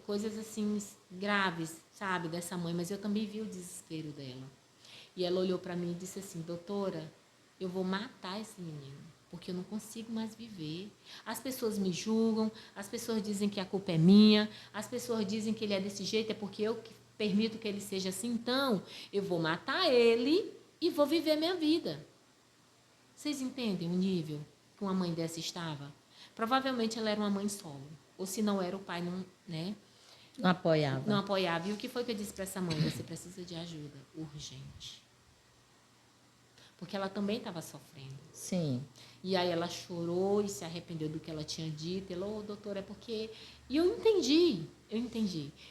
S2: coisas assim graves, sabe, dessa mãe, mas eu também vi o desespero dela. E ela olhou para mim e disse assim, doutora, eu vou matar esse menino, porque eu não consigo mais viver. As pessoas me julgam, as pessoas dizem que a culpa é minha, as pessoas dizem que ele é desse jeito, é porque eu permito que ele seja assim, então eu vou matar ele e vou viver minha vida. Vocês entendem o nível que uma mãe dessa estava? Provavelmente ela era uma mãe solo. Ou se não era, o pai não, né?
S1: Não apoiava.
S2: Não apoiava. E o que foi que eu disse para essa mãe? Você precisa de ajuda urgente. Porque ela também estava sofrendo.
S1: Sim.
S2: E aí ela chorou e se arrependeu do que ela tinha dito. Ela, doutora, é porque... E eu entendi.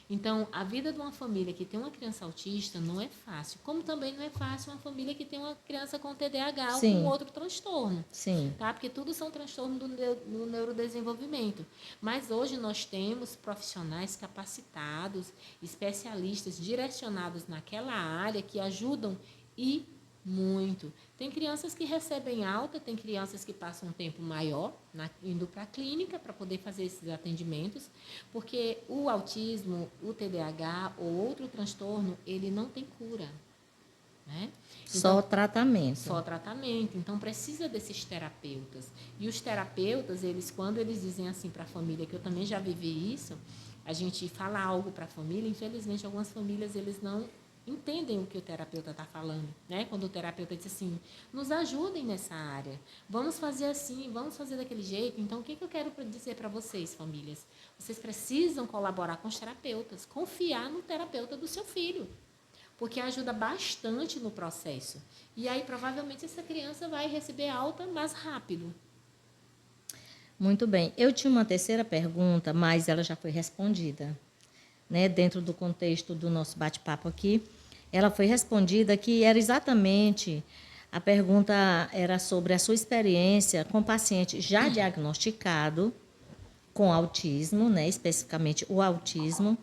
S2: Então, a vida de uma família que tem uma criança autista não é fácil. Como também não é fácil uma família que tem uma criança com TDAH ou com outro transtorno.
S1: Sim.
S2: Tá? Porque tudo são transtornos do neurodesenvolvimento. Mas hoje nós temos profissionais capacitados, especialistas direcionados naquela área que ajudam e Muito. Tem crianças que recebem alta, tem crianças que passam um tempo maior indo para a clínica para poder fazer esses atendimentos, porque o autismo, o TDAH ou outro transtorno, ele não tem cura, né?
S1: Só tratamento.
S2: Só tratamento. Então, precisa desses terapeutas. E os terapeutas, quando eles dizem assim para a família, que eu também já vivi isso, a gente fala algo para a família, infelizmente, algumas famílias, eles não entendem o que o terapeuta está falando, né? Quando o terapeuta diz assim, nos ajudem nessa área, vamos fazer assim, vamos fazer daquele jeito. Então, o que eu quero dizer para vocês, famílias? Vocês precisam colaborar com os terapeutas, confiar no terapeuta do seu filho, porque ajuda bastante no processo. E aí, provavelmente, essa criança vai receber alta mais rápido.
S1: Muito bem. Eu tinha uma terceira pergunta, mas ela já foi respondida, né? Dentro do contexto do nosso bate-papo aqui, ela foi respondida que era exatamente, a pergunta era sobre a sua experiência com paciente já diagnosticado com autismo, né? Especificamente o autismo.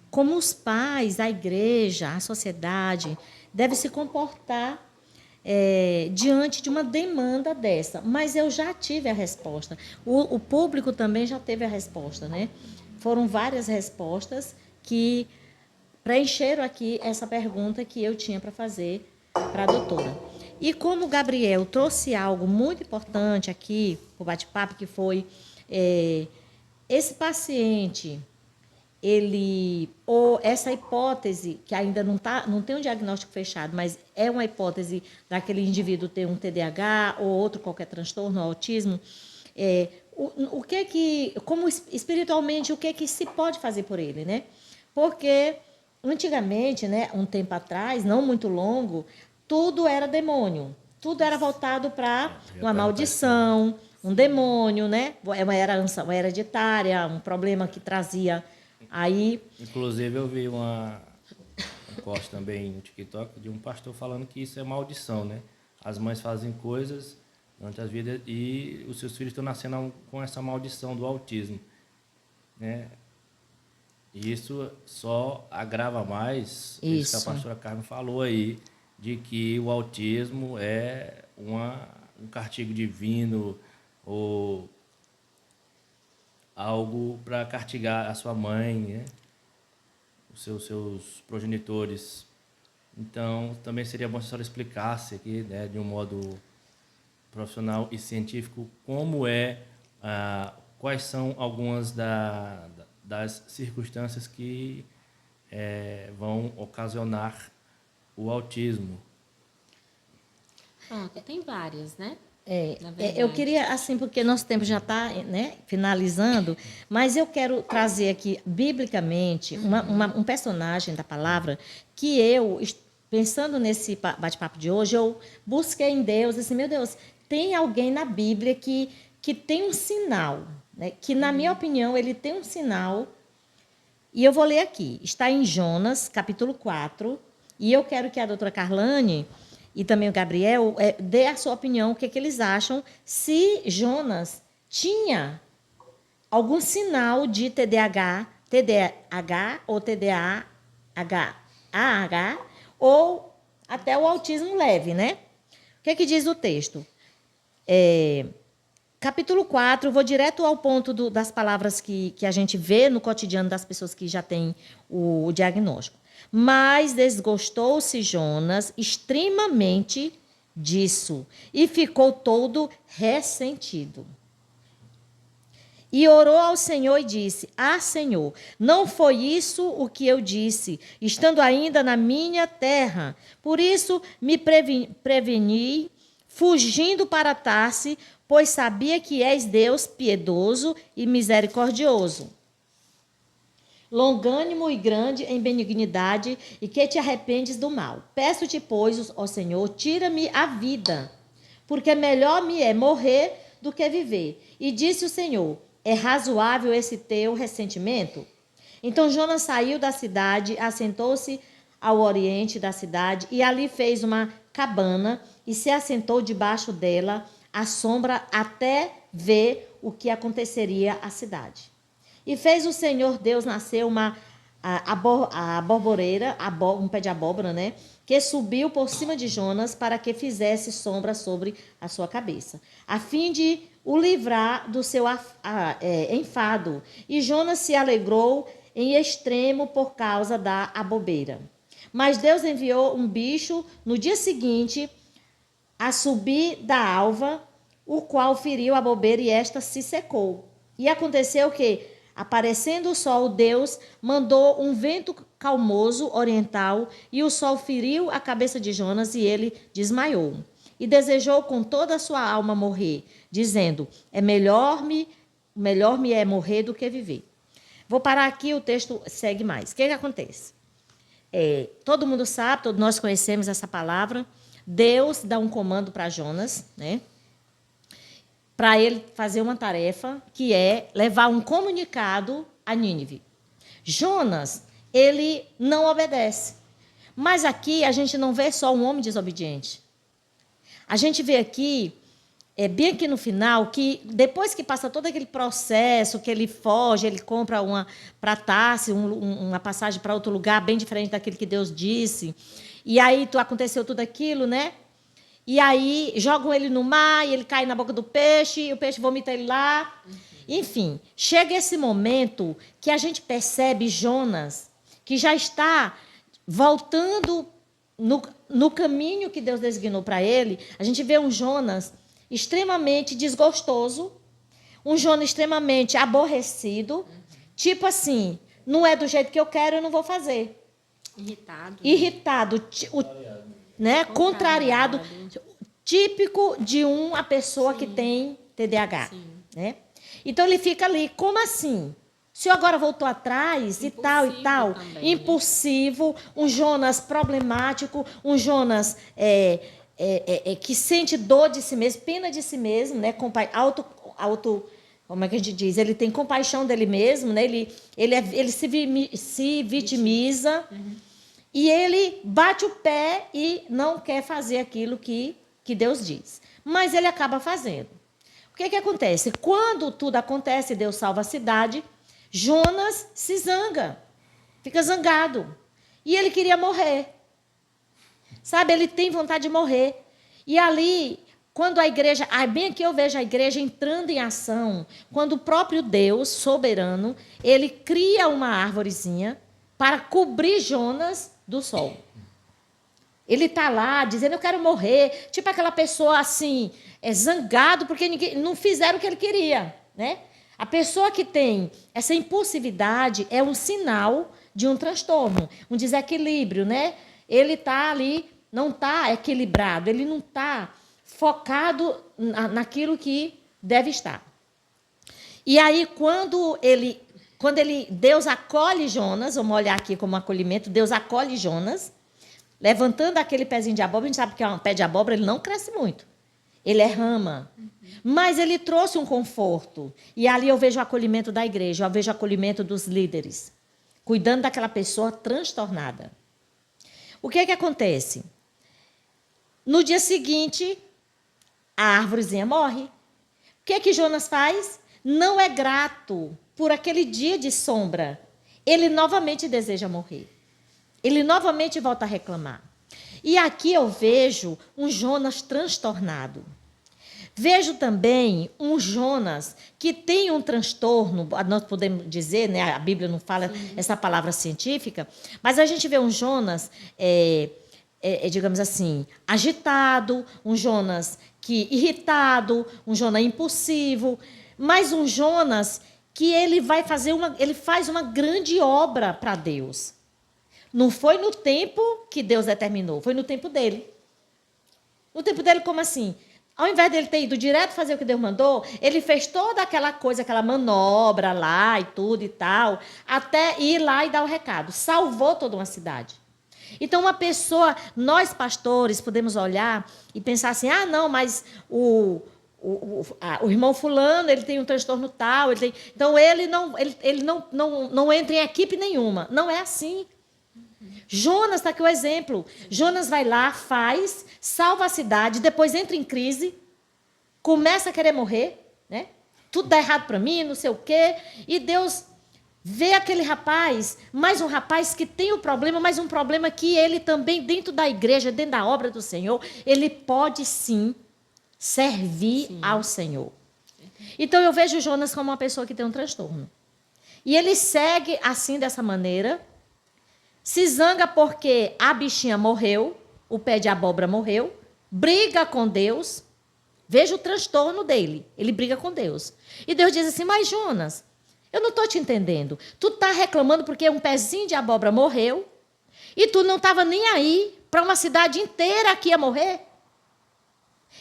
S1: Como os pais, a igreja, a sociedade deve se comportar diante de uma demanda dessa. Mas eu já tive a resposta. O público também já teve a resposta, né? Foram várias respostas que preencheram aqui essa pergunta que eu tinha para fazer para a doutora. E como o Gabriel trouxe algo muito importante aqui, o bate-papo, que foi esse paciente, ou essa hipótese, que ainda não tem um diagnóstico fechado, mas é uma hipótese daquele indivíduo ter um TDAH ou outro qualquer transtorno, autismo, como espiritualmente, o que se pode fazer por ele, né? Porque antigamente, né, um tempo atrás, não muito longo, tudo era demônio, tudo era voltado para uma maldição, um demônio, né? Uma herança, uma hereditária, um problema que trazia aí.
S3: Inclusive eu vi um corte também no TikTok de um pastor falando que isso é maldição, né? As mães fazem coisas durante as vidas e os seus filhos estão nascendo com essa maldição do autismo, né? E isso só agrava mais isso que a pastora Carmen falou aí, de que o autismo é um castigo divino ou algo para castigar a sua mãe, né? Os seus progenitores. Então, também seria bom se a senhora explicasse aqui, né, de um modo profissional e científico, quais são algumas das circunstâncias que vão ocasionar o autismo.
S2: Pronto, tem várias, né?
S1: Eu queria, assim, porque nosso tempo já está, né, finalizando, mas eu quero trazer aqui, biblicamente, um personagem da palavra que eu, pensando nesse bate-papo de hoje, eu busquei em Deus, assim, meu Deus, tem alguém na Bíblia que tem um sinal, né, que, na minha opinião, ele tem um sinal, e eu vou ler aqui. Está em Jonas, capítulo 4, e eu quero que a doutora Carlane e também o Gabriel dê a sua opinião, o que eles acham, se Jonas tinha algum sinal de TDAH ou TDAH, ou até o autismo leve, né? O que diz o texto? Capítulo 4, vou direto ao ponto das palavras que a gente vê no cotidiano das pessoas que já têm o diagnóstico. Mas desgostou-se Jonas extremamente disso e ficou todo ressentido. E orou ao Senhor e disse: Senhor, não foi isso o que eu disse, estando ainda na minha terra. Por isso me preveni, fugindo para Tarse, pois sabia que és Deus piedoso e misericordioso, longânimo e grande em benignidade, e que te arrependes do mal. Peço-te, pois, ó Senhor, tira-me a vida, porque melhor me é morrer do que viver. E disse o Senhor: é razoável esse teu ressentimento? Então Jonas saiu da cidade, assentou-se ao oriente da cidade, e ali fez uma cabana, e se assentou debaixo dela, à sombra, até ver o que aconteceria à cidade. E fez o Senhor Deus nascer a borboreira, um pé de abóbora, né? que subiu por cima de Jonas para que fizesse sombra sobre a sua cabeça, a fim de o livrar do seu enfado. E Jonas se alegrou em extremo por causa da abobeira. Mas Deus enviou um bicho no dia seguinte, a subir da alva, o qual feriu a bobeira e esta se secou. E aconteceu que, aparecendo o sol, Deus mandou um vento calmoso oriental e o sol feriu a cabeça de Jonas e ele desmaiou. E desejou com toda a sua alma morrer, dizendo, melhor me é morrer do que viver. Vou parar aqui, o texto segue mais. O que acontece? Todo mundo sabe, todos nós conhecemos essa palavra. Deus dá um comando para Jonas, né? Para ele fazer uma tarefa, que é levar um comunicado a Nínive. Jonas, ele não obedece. Mas aqui a gente não vê só um homem desobediente. A gente vê aqui, bem aqui no final, que depois que passa todo aquele processo, que ele foge, ele compra para Tarsis, uma passagem para outro lugar, bem diferente daquilo que Deus disse. E aí aconteceu tudo aquilo, né? E aí jogam ele no mar, e ele cai na boca do peixe, e o peixe vomita ele lá. Enfim, chega esse momento que a gente percebe Jonas, que já está voltando no caminho que Deus designou para ele. A gente vê um Jonas extremamente desgostoso, um Jonas extremamente aborrecido, tipo assim, não é do jeito que eu quero, eu não vou fazer. Irritado, né? Contrariado, típico de uma pessoa que tem TDAH. Né? Então ele fica ali, como assim? O senhor agora voltou atrás e tal e tal. Também, impulsivo, né? Um Jonas problemático, um Jonas que sente dor de si mesmo, pena de si mesmo, né? Como é que a gente diz? Ele tem compaixão dele mesmo, né? Ele se vitimiza. E ele bate o pé e não quer fazer aquilo que Deus diz. Mas ele acaba fazendo. O que acontece? Quando tudo acontece, Deus salva a cidade, Jonas se zanga, fica zangado. E ele queria morrer. Sabe, ele tem vontade de morrer. E ali, quando a igreja... bem aqui eu vejo a igreja entrando em ação, quando o próprio Deus, soberano, ele cria uma árvorezinha para cobrir Jonas do sol. Ele está lá dizendo, eu quero morrer. Tipo aquela pessoa assim, zangado porque não fizeram o que ele queria. Né? A pessoa que tem essa impulsividade é um sinal de um transtorno, um desequilíbrio. Né? Ele está ali, não está equilibrado, ele não está focado naquilo que deve estar. E aí, quando Deus acolhe Jonas, vamos olhar aqui como acolhimento, Deus acolhe Jonas, levantando aquele pezinho de abóbora. A gente sabe que um pé de abóbora ele não cresce muito, ele é rama, mas ele trouxe um conforto. E ali eu vejo o acolhimento da igreja, eu vejo o acolhimento dos líderes, cuidando daquela pessoa transtornada. O que acontece? No dia seguinte, a árvorezinha morre. O que Jonas faz? Não é grato por aquele dia de sombra. Ele novamente deseja morrer. Ele novamente volta a reclamar. E aqui eu vejo um Jonas transtornado. Vejo também um Jonas que tem um transtorno, nós podemos dizer, né, a Bíblia não fala essa palavra científica, mas a gente vê um Jonas, digamos assim, agitado, um Jonas irritado, um Jonas impulsivo, mas um Jonas que ele faz uma grande obra para Deus. Não foi no tempo que Deus determinou, foi no tempo dele. No tempo dele, como assim? Ao invés dele ter ido direto fazer o que Deus mandou, ele fez toda aquela coisa, aquela manobra lá e tudo e tal, até ir lá e dar o recado. Salvou toda uma cidade. Então, uma pessoa, nós pastores, podemos olhar e pensar assim, não, mas o irmão fulano, ele tem um transtorno tal, então ele não entra em equipe nenhuma. Não é assim. Jonas, está aqui o exemplo. Jonas vai lá, faz, salva a cidade, depois entra em crise, começa a querer morrer, né? Tudo dá errado para mim, não sei o quê. E Deus vê aquele rapaz, mais um rapaz que tem o problema, mas um problema que ele também, dentro da igreja, dentro da obra do Senhor, ele pode sim servir ao Senhor. Então eu vejo Jonas como uma pessoa que tem um transtorno. E ele segue assim, dessa maneira, se zanga porque a bichinha morreu, o pé de abóbora morreu, briga com Deus. Veja o transtorno dele. Ele briga com Deus. E Deus diz assim, mas Jonas, eu não estou te entendendo. Tu está reclamando porque um pezinho de abóbora morreu e tu não estava nem aí para uma cidade inteira que ia morrer?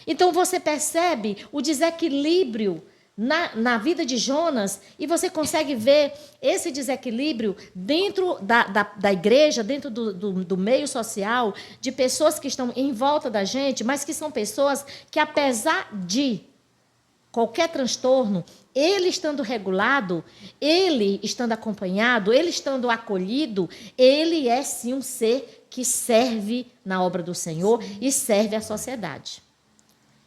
S1: Então você percebe o desequilíbrio na vida de Jonas e você consegue ver esse desequilíbrio dentro da igreja, dentro do meio social, de pessoas que estão em volta da gente, mas que são pessoas que, apesar de qualquer transtorno, ele estando regulado, ele estando acompanhado, ele estando acolhido, ele é sim um ser que serve na obra do Senhor e serve à sociedade.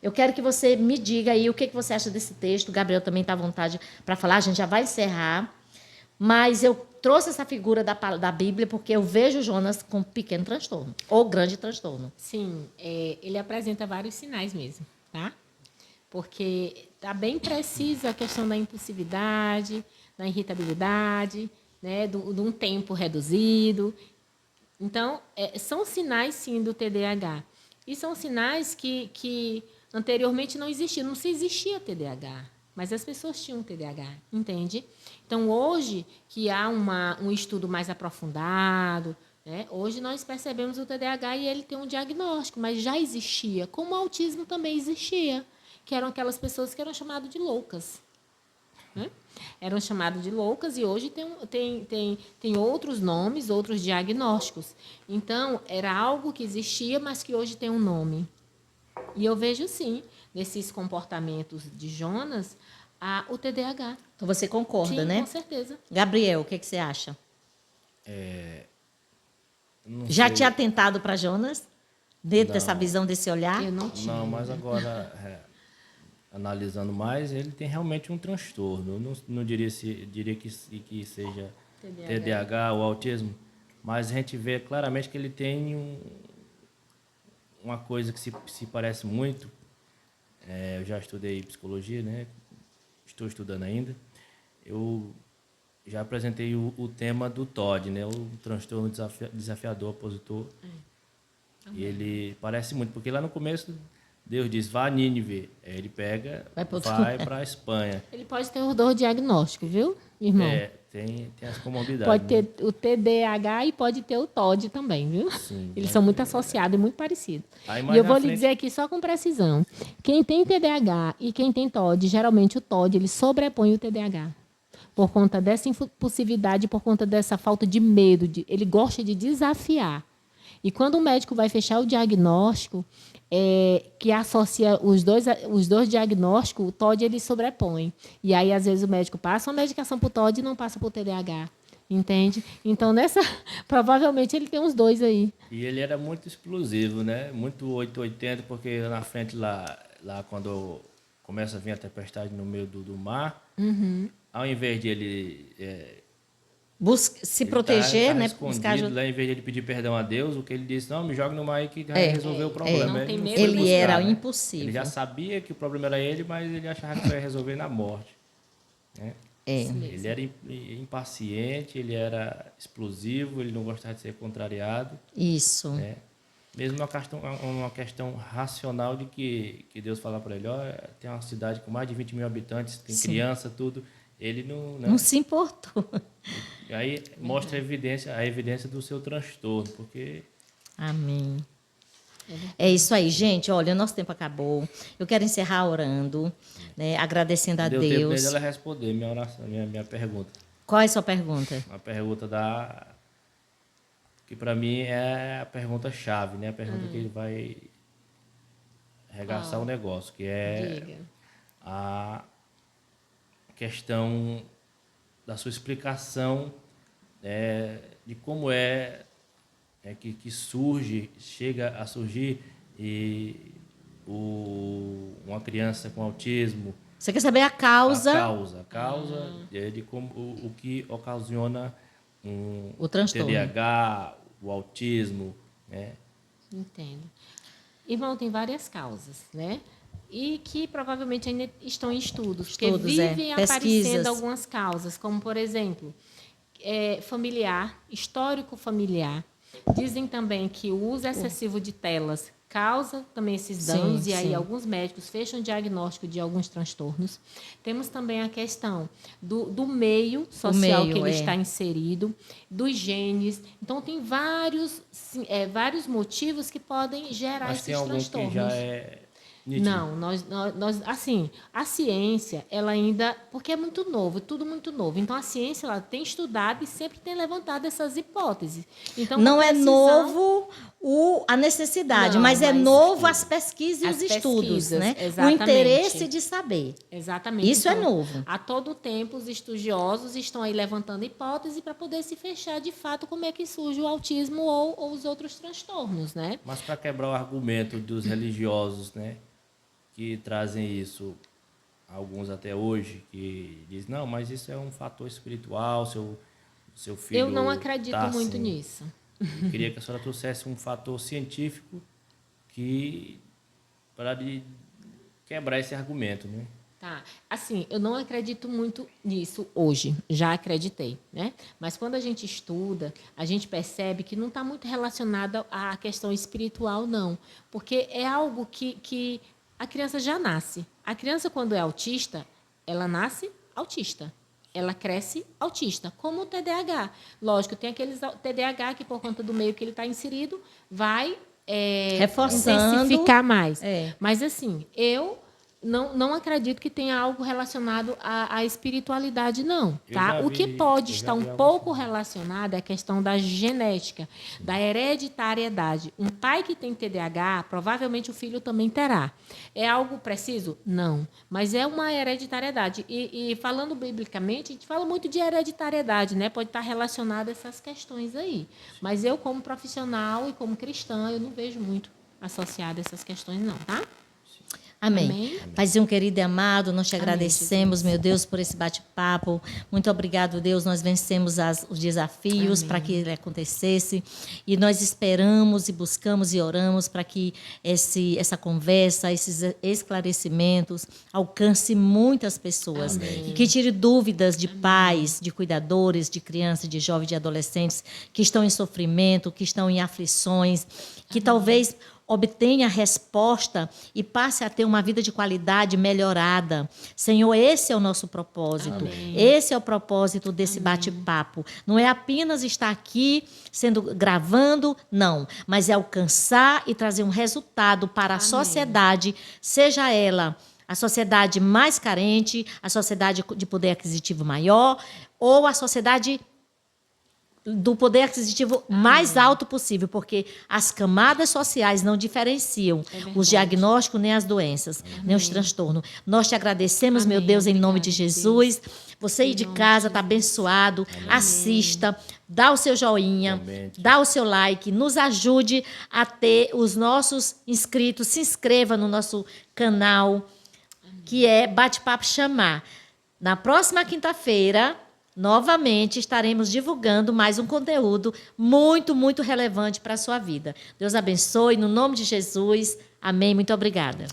S1: Eu quero que você me diga aí o que você acha desse texto. O Gabriel também está à vontade para falar, a gente já vai encerrar. Mas eu trouxe essa figura da Bíblia porque eu vejo Jonas com um pequeno transtorno, ou grande transtorno.
S2: Sim, ele apresenta vários sinais mesmo, tá? Porque está bem precisa a questão da impulsividade, da irritabilidade, né, de um tempo reduzido. Então, são sinais, sim, do TDAH. E são sinais que anteriormente não existiam. Não se existia TDAH, mas as pessoas tinham TDAH, entende? Então, hoje, que há um estudo mais aprofundado, né, hoje nós percebemos o TDAH e ele tem um diagnóstico, mas já existia, como o autismo também existia, que eram aquelas pessoas que eram chamadas de loucas. Né? Eram chamadas de loucas e hoje tem outros nomes, outros diagnósticos. Então, era algo que existia, mas que hoje tem um nome. E eu vejo, sim, nesses comportamentos de Jonas, o TDAH.
S1: Então você concorda,
S2: Sim,
S1: né?
S2: Com certeza.
S1: Gabriel, o que você acha?
S3: Não
S1: Já
S3: sei.
S1: tinha atentado para Jonas? Dentro dessa
S3: Não.
S1: visão, desse olhar?
S2: Eu não tinha.
S3: Não, mas agora, analisando mais, ele tem realmente um transtorno. Eu não diria que seja TDAH ou autismo, mas a gente vê claramente que ele tem uma coisa que se parece muito. Eu já estudei psicologia, né? Estou estudando ainda. Eu já apresentei o tema do TOD, né? O transtorno desafiador opositor. E ele parece muito, porque lá no começo Deus diz, vá a Nínive. Aí ele pega, vai para a Espanha.
S2: Ele pode ter os dois diagnósticos, viu, irmão?
S3: Tem as comorbidades.
S2: Pode ter
S3: né?
S2: o TDAH e pode ter o TOD também, viu?
S3: Sim,
S2: Eles são muito associados e muito parecidos.
S3: Aí,
S2: E
S3: mais
S2: eu
S3: na
S2: vou lhe
S3: frente-
S2: dizer aqui só com precisão. Quem tem TDAH e quem tem TOD, geralmente o TOD, ele sobrepõe o TDAH. Por conta dessa impulsividade, por conta dessa falta de medo. Ele gosta de desafiar. E quando o médico vai fechar o diagnóstico, que associa os dois diagnósticos, o TOD ele sobrepõe. E aí, às vezes, o médico passa uma medicação para o TOD e não passa para o TDAH. Entende? Então, provavelmente ele tem uns dois aí.
S3: E ele era muito explosivo, né? Muito 880, porque na frente lá quando começa a vir a tempestade no meio do mar, ao invés de ele
S1: Se
S3: ele
S1: proteger,
S3: tá
S1: né?
S3: escondido,
S1: Buscar ajuda.
S3: lá, em vez de ele pedir perdão a Deus, o que ele disse, não, me joga no mar aí que vai resolver o problema.
S2: Não tem
S3: não
S2: medo
S3: foi
S1: Ele
S3: buscar,
S1: era
S3: né?
S1: impossível.
S3: Ele já sabia que o problema era ele, mas ele achava que ia resolver na morte. Né? Ele era impaciente, ele era explosivo, ele não gostava de ser contrariado.
S1: Isso.
S3: Né? Mesmo uma questão racional de que Deus fala para ele, tem uma cidade com mais de 20 mil habitantes, tem criança, tudo. Ele não... Né?
S1: Não se importou.
S3: E aí mostra a evidência do seu transtorno, porque...
S1: Amém. É isso aí, gente. Olha, o nosso tempo acabou. Eu quero encerrar orando, né, agradecendo a
S3: Deu tempo
S1: Deus.
S3: dele ela responder minha oração, minha pergunta.
S1: Qual é a sua pergunta?
S3: Uma pergunta que para mim é a pergunta-chave, né? A pergunta que ele vai arregaçar o negócio, que é
S2: Diga.
S3: a questão da sua explicação de como que chega a surgir uma criança com autismo
S1: Você quer saber a causa?
S3: A causa de como o que ocasiona
S1: O transtorno.
S3: TDAH, o autismo, né?
S2: Entendo. Irmão, tem várias causas, né? E que provavelmente ainda estão em estudos. Porque vivem
S1: pesquisas.
S2: aparecendo algumas causas, como, por exemplo, familiar, histórico familiar. Dizem também que o uso excessivo de telas causa também esses danos,
S1: Sim,
S2: e aí
S1: sim.
S2: alguns médicos fecham o diagnóstico de alguns transtornos. Temos também a questão do meio social que ele está inserido, dos genes. Então, tem vários motivos que podem gerar
S3: Mas tem
S2: esses
S3: algum
S2: transtornos.
S3: que já é nítido?
S2: Não, nós, assim, a ciência, ela ainda, porque é muito novo, tudo muito novo. Então, a ciência, ela tem estudado e sempre tem levantado essas hipóteses. Então,
S1: Não
S2: com
S1: é
S2: precisão-
S1: novo a necessidade,
S2: Não,
S1: mas é
S2: mas
S1: novo as pesquisas e
S2: as
S1: os estudos,
S2: pesquisas,
S1: né? O
S2: exatamente.
S1: interesse de saber.
S2: Exatamente.
S1: Isso é novo.
S2: A todo tempo, os estudiosos estão aí levantando hipóteses para poder se fechar, de fato, como é que surge o autismo ou os outros transtornos, né?
S3: Mas para quebrar o argumento dos religiosos, né, que trazem isso, alguns até hoje, que dizem, não, mas isso é um fator espiritual, seu filho
S2: Eu não acredito
S3: tá
S2: muito
S3: assim.
S2: nisso.
S3: Eu queria que a senhora trouxesse um fator científico para quebrar esse argumento, né?
S2: Tá. Assim, eu não acredito muito nisso hoje. Já acreditei, né? Mas quando a gente estuda, a gente percebe que não está muito relacionado à questão espiritual, não. Porque é algo que a criança já nasce. A criança, quando é autista, ela nasce autista. Ela cresce autista, como o TDAH. Lógico, tem aqueles TDAH que, por conta do meio que ele está inserido, vai
S1: Reforçando.
S2: intensificar mais.
S1: É.
S2: Mas, assim, eu não acredito que tenha algo relacionado à espiritualidade, não. Tá? O que pode estar um pouco relacionado é a questão da genética, da hereditariedade. Um pai que tem TDAH, provavelmente o filho também terá. É algo preciso? Não. Mas é uma hereditariedade. E falando biblicamente, a gente fala muito de hereditariedade, né? Pode estar relacionado a essas questões aí. Mas eu, como profissional e como cristã, eu não vejo muito associado a essas questões, não, tá?
S1: Amém.
S2: Amém.
S1: Paizinho querido e amado, nós te
S2: Amém,
S1: agradecemos,
S2: Jesus.
S1: meu Deus, por esse bate-papo. Muito obrigado, Deus. Nós vencemos os desafios para que ele acontecesse. E nós esperamos e buscamos e oramos para que essa conversa, esses esclarecimentos alcance muitas pessoas.
S2: Amém.
S1: E que tire dúvidas de pais, de cuidadores, de crianças, de jovens, de adolescentes que estão em sofrimento, que estão em aflições, que talvez obtenha resposta e passe a ter uma vida de qualidade melhorada. Senhor, esse é o nosso propósito.
S2: Amém.
S1: Esse é o propósito desse bate-papo. Não é apenas estar aqui gravando, não, mas é alcançar e trazer um resultado para a sociedade, seja ela a sociedade mais carente, a sociedade de poder aquisitivo maior ou a sociedade do poder aquisitivo mais alto possível, porque as camadas sociais não diferenciam os diagnósticos, nem as doenças, nem os transtornos. Nós te agradecemos, meu Deus, em nome de Jesus. Você aí de casa está abençoado. Assista, dá o seu joinha, dá o seu like, nos ajude a ter os nossos inscritos. Se inscreva no nosso canal, que é Bate-Papo Chamar. Na próxima quinta-feira, novamente estaremos divulgando mais um conteúdo muito, muito relevante para a sua vida. Deus abençoe, no nome de Jesus. Amém. Muito obrigada.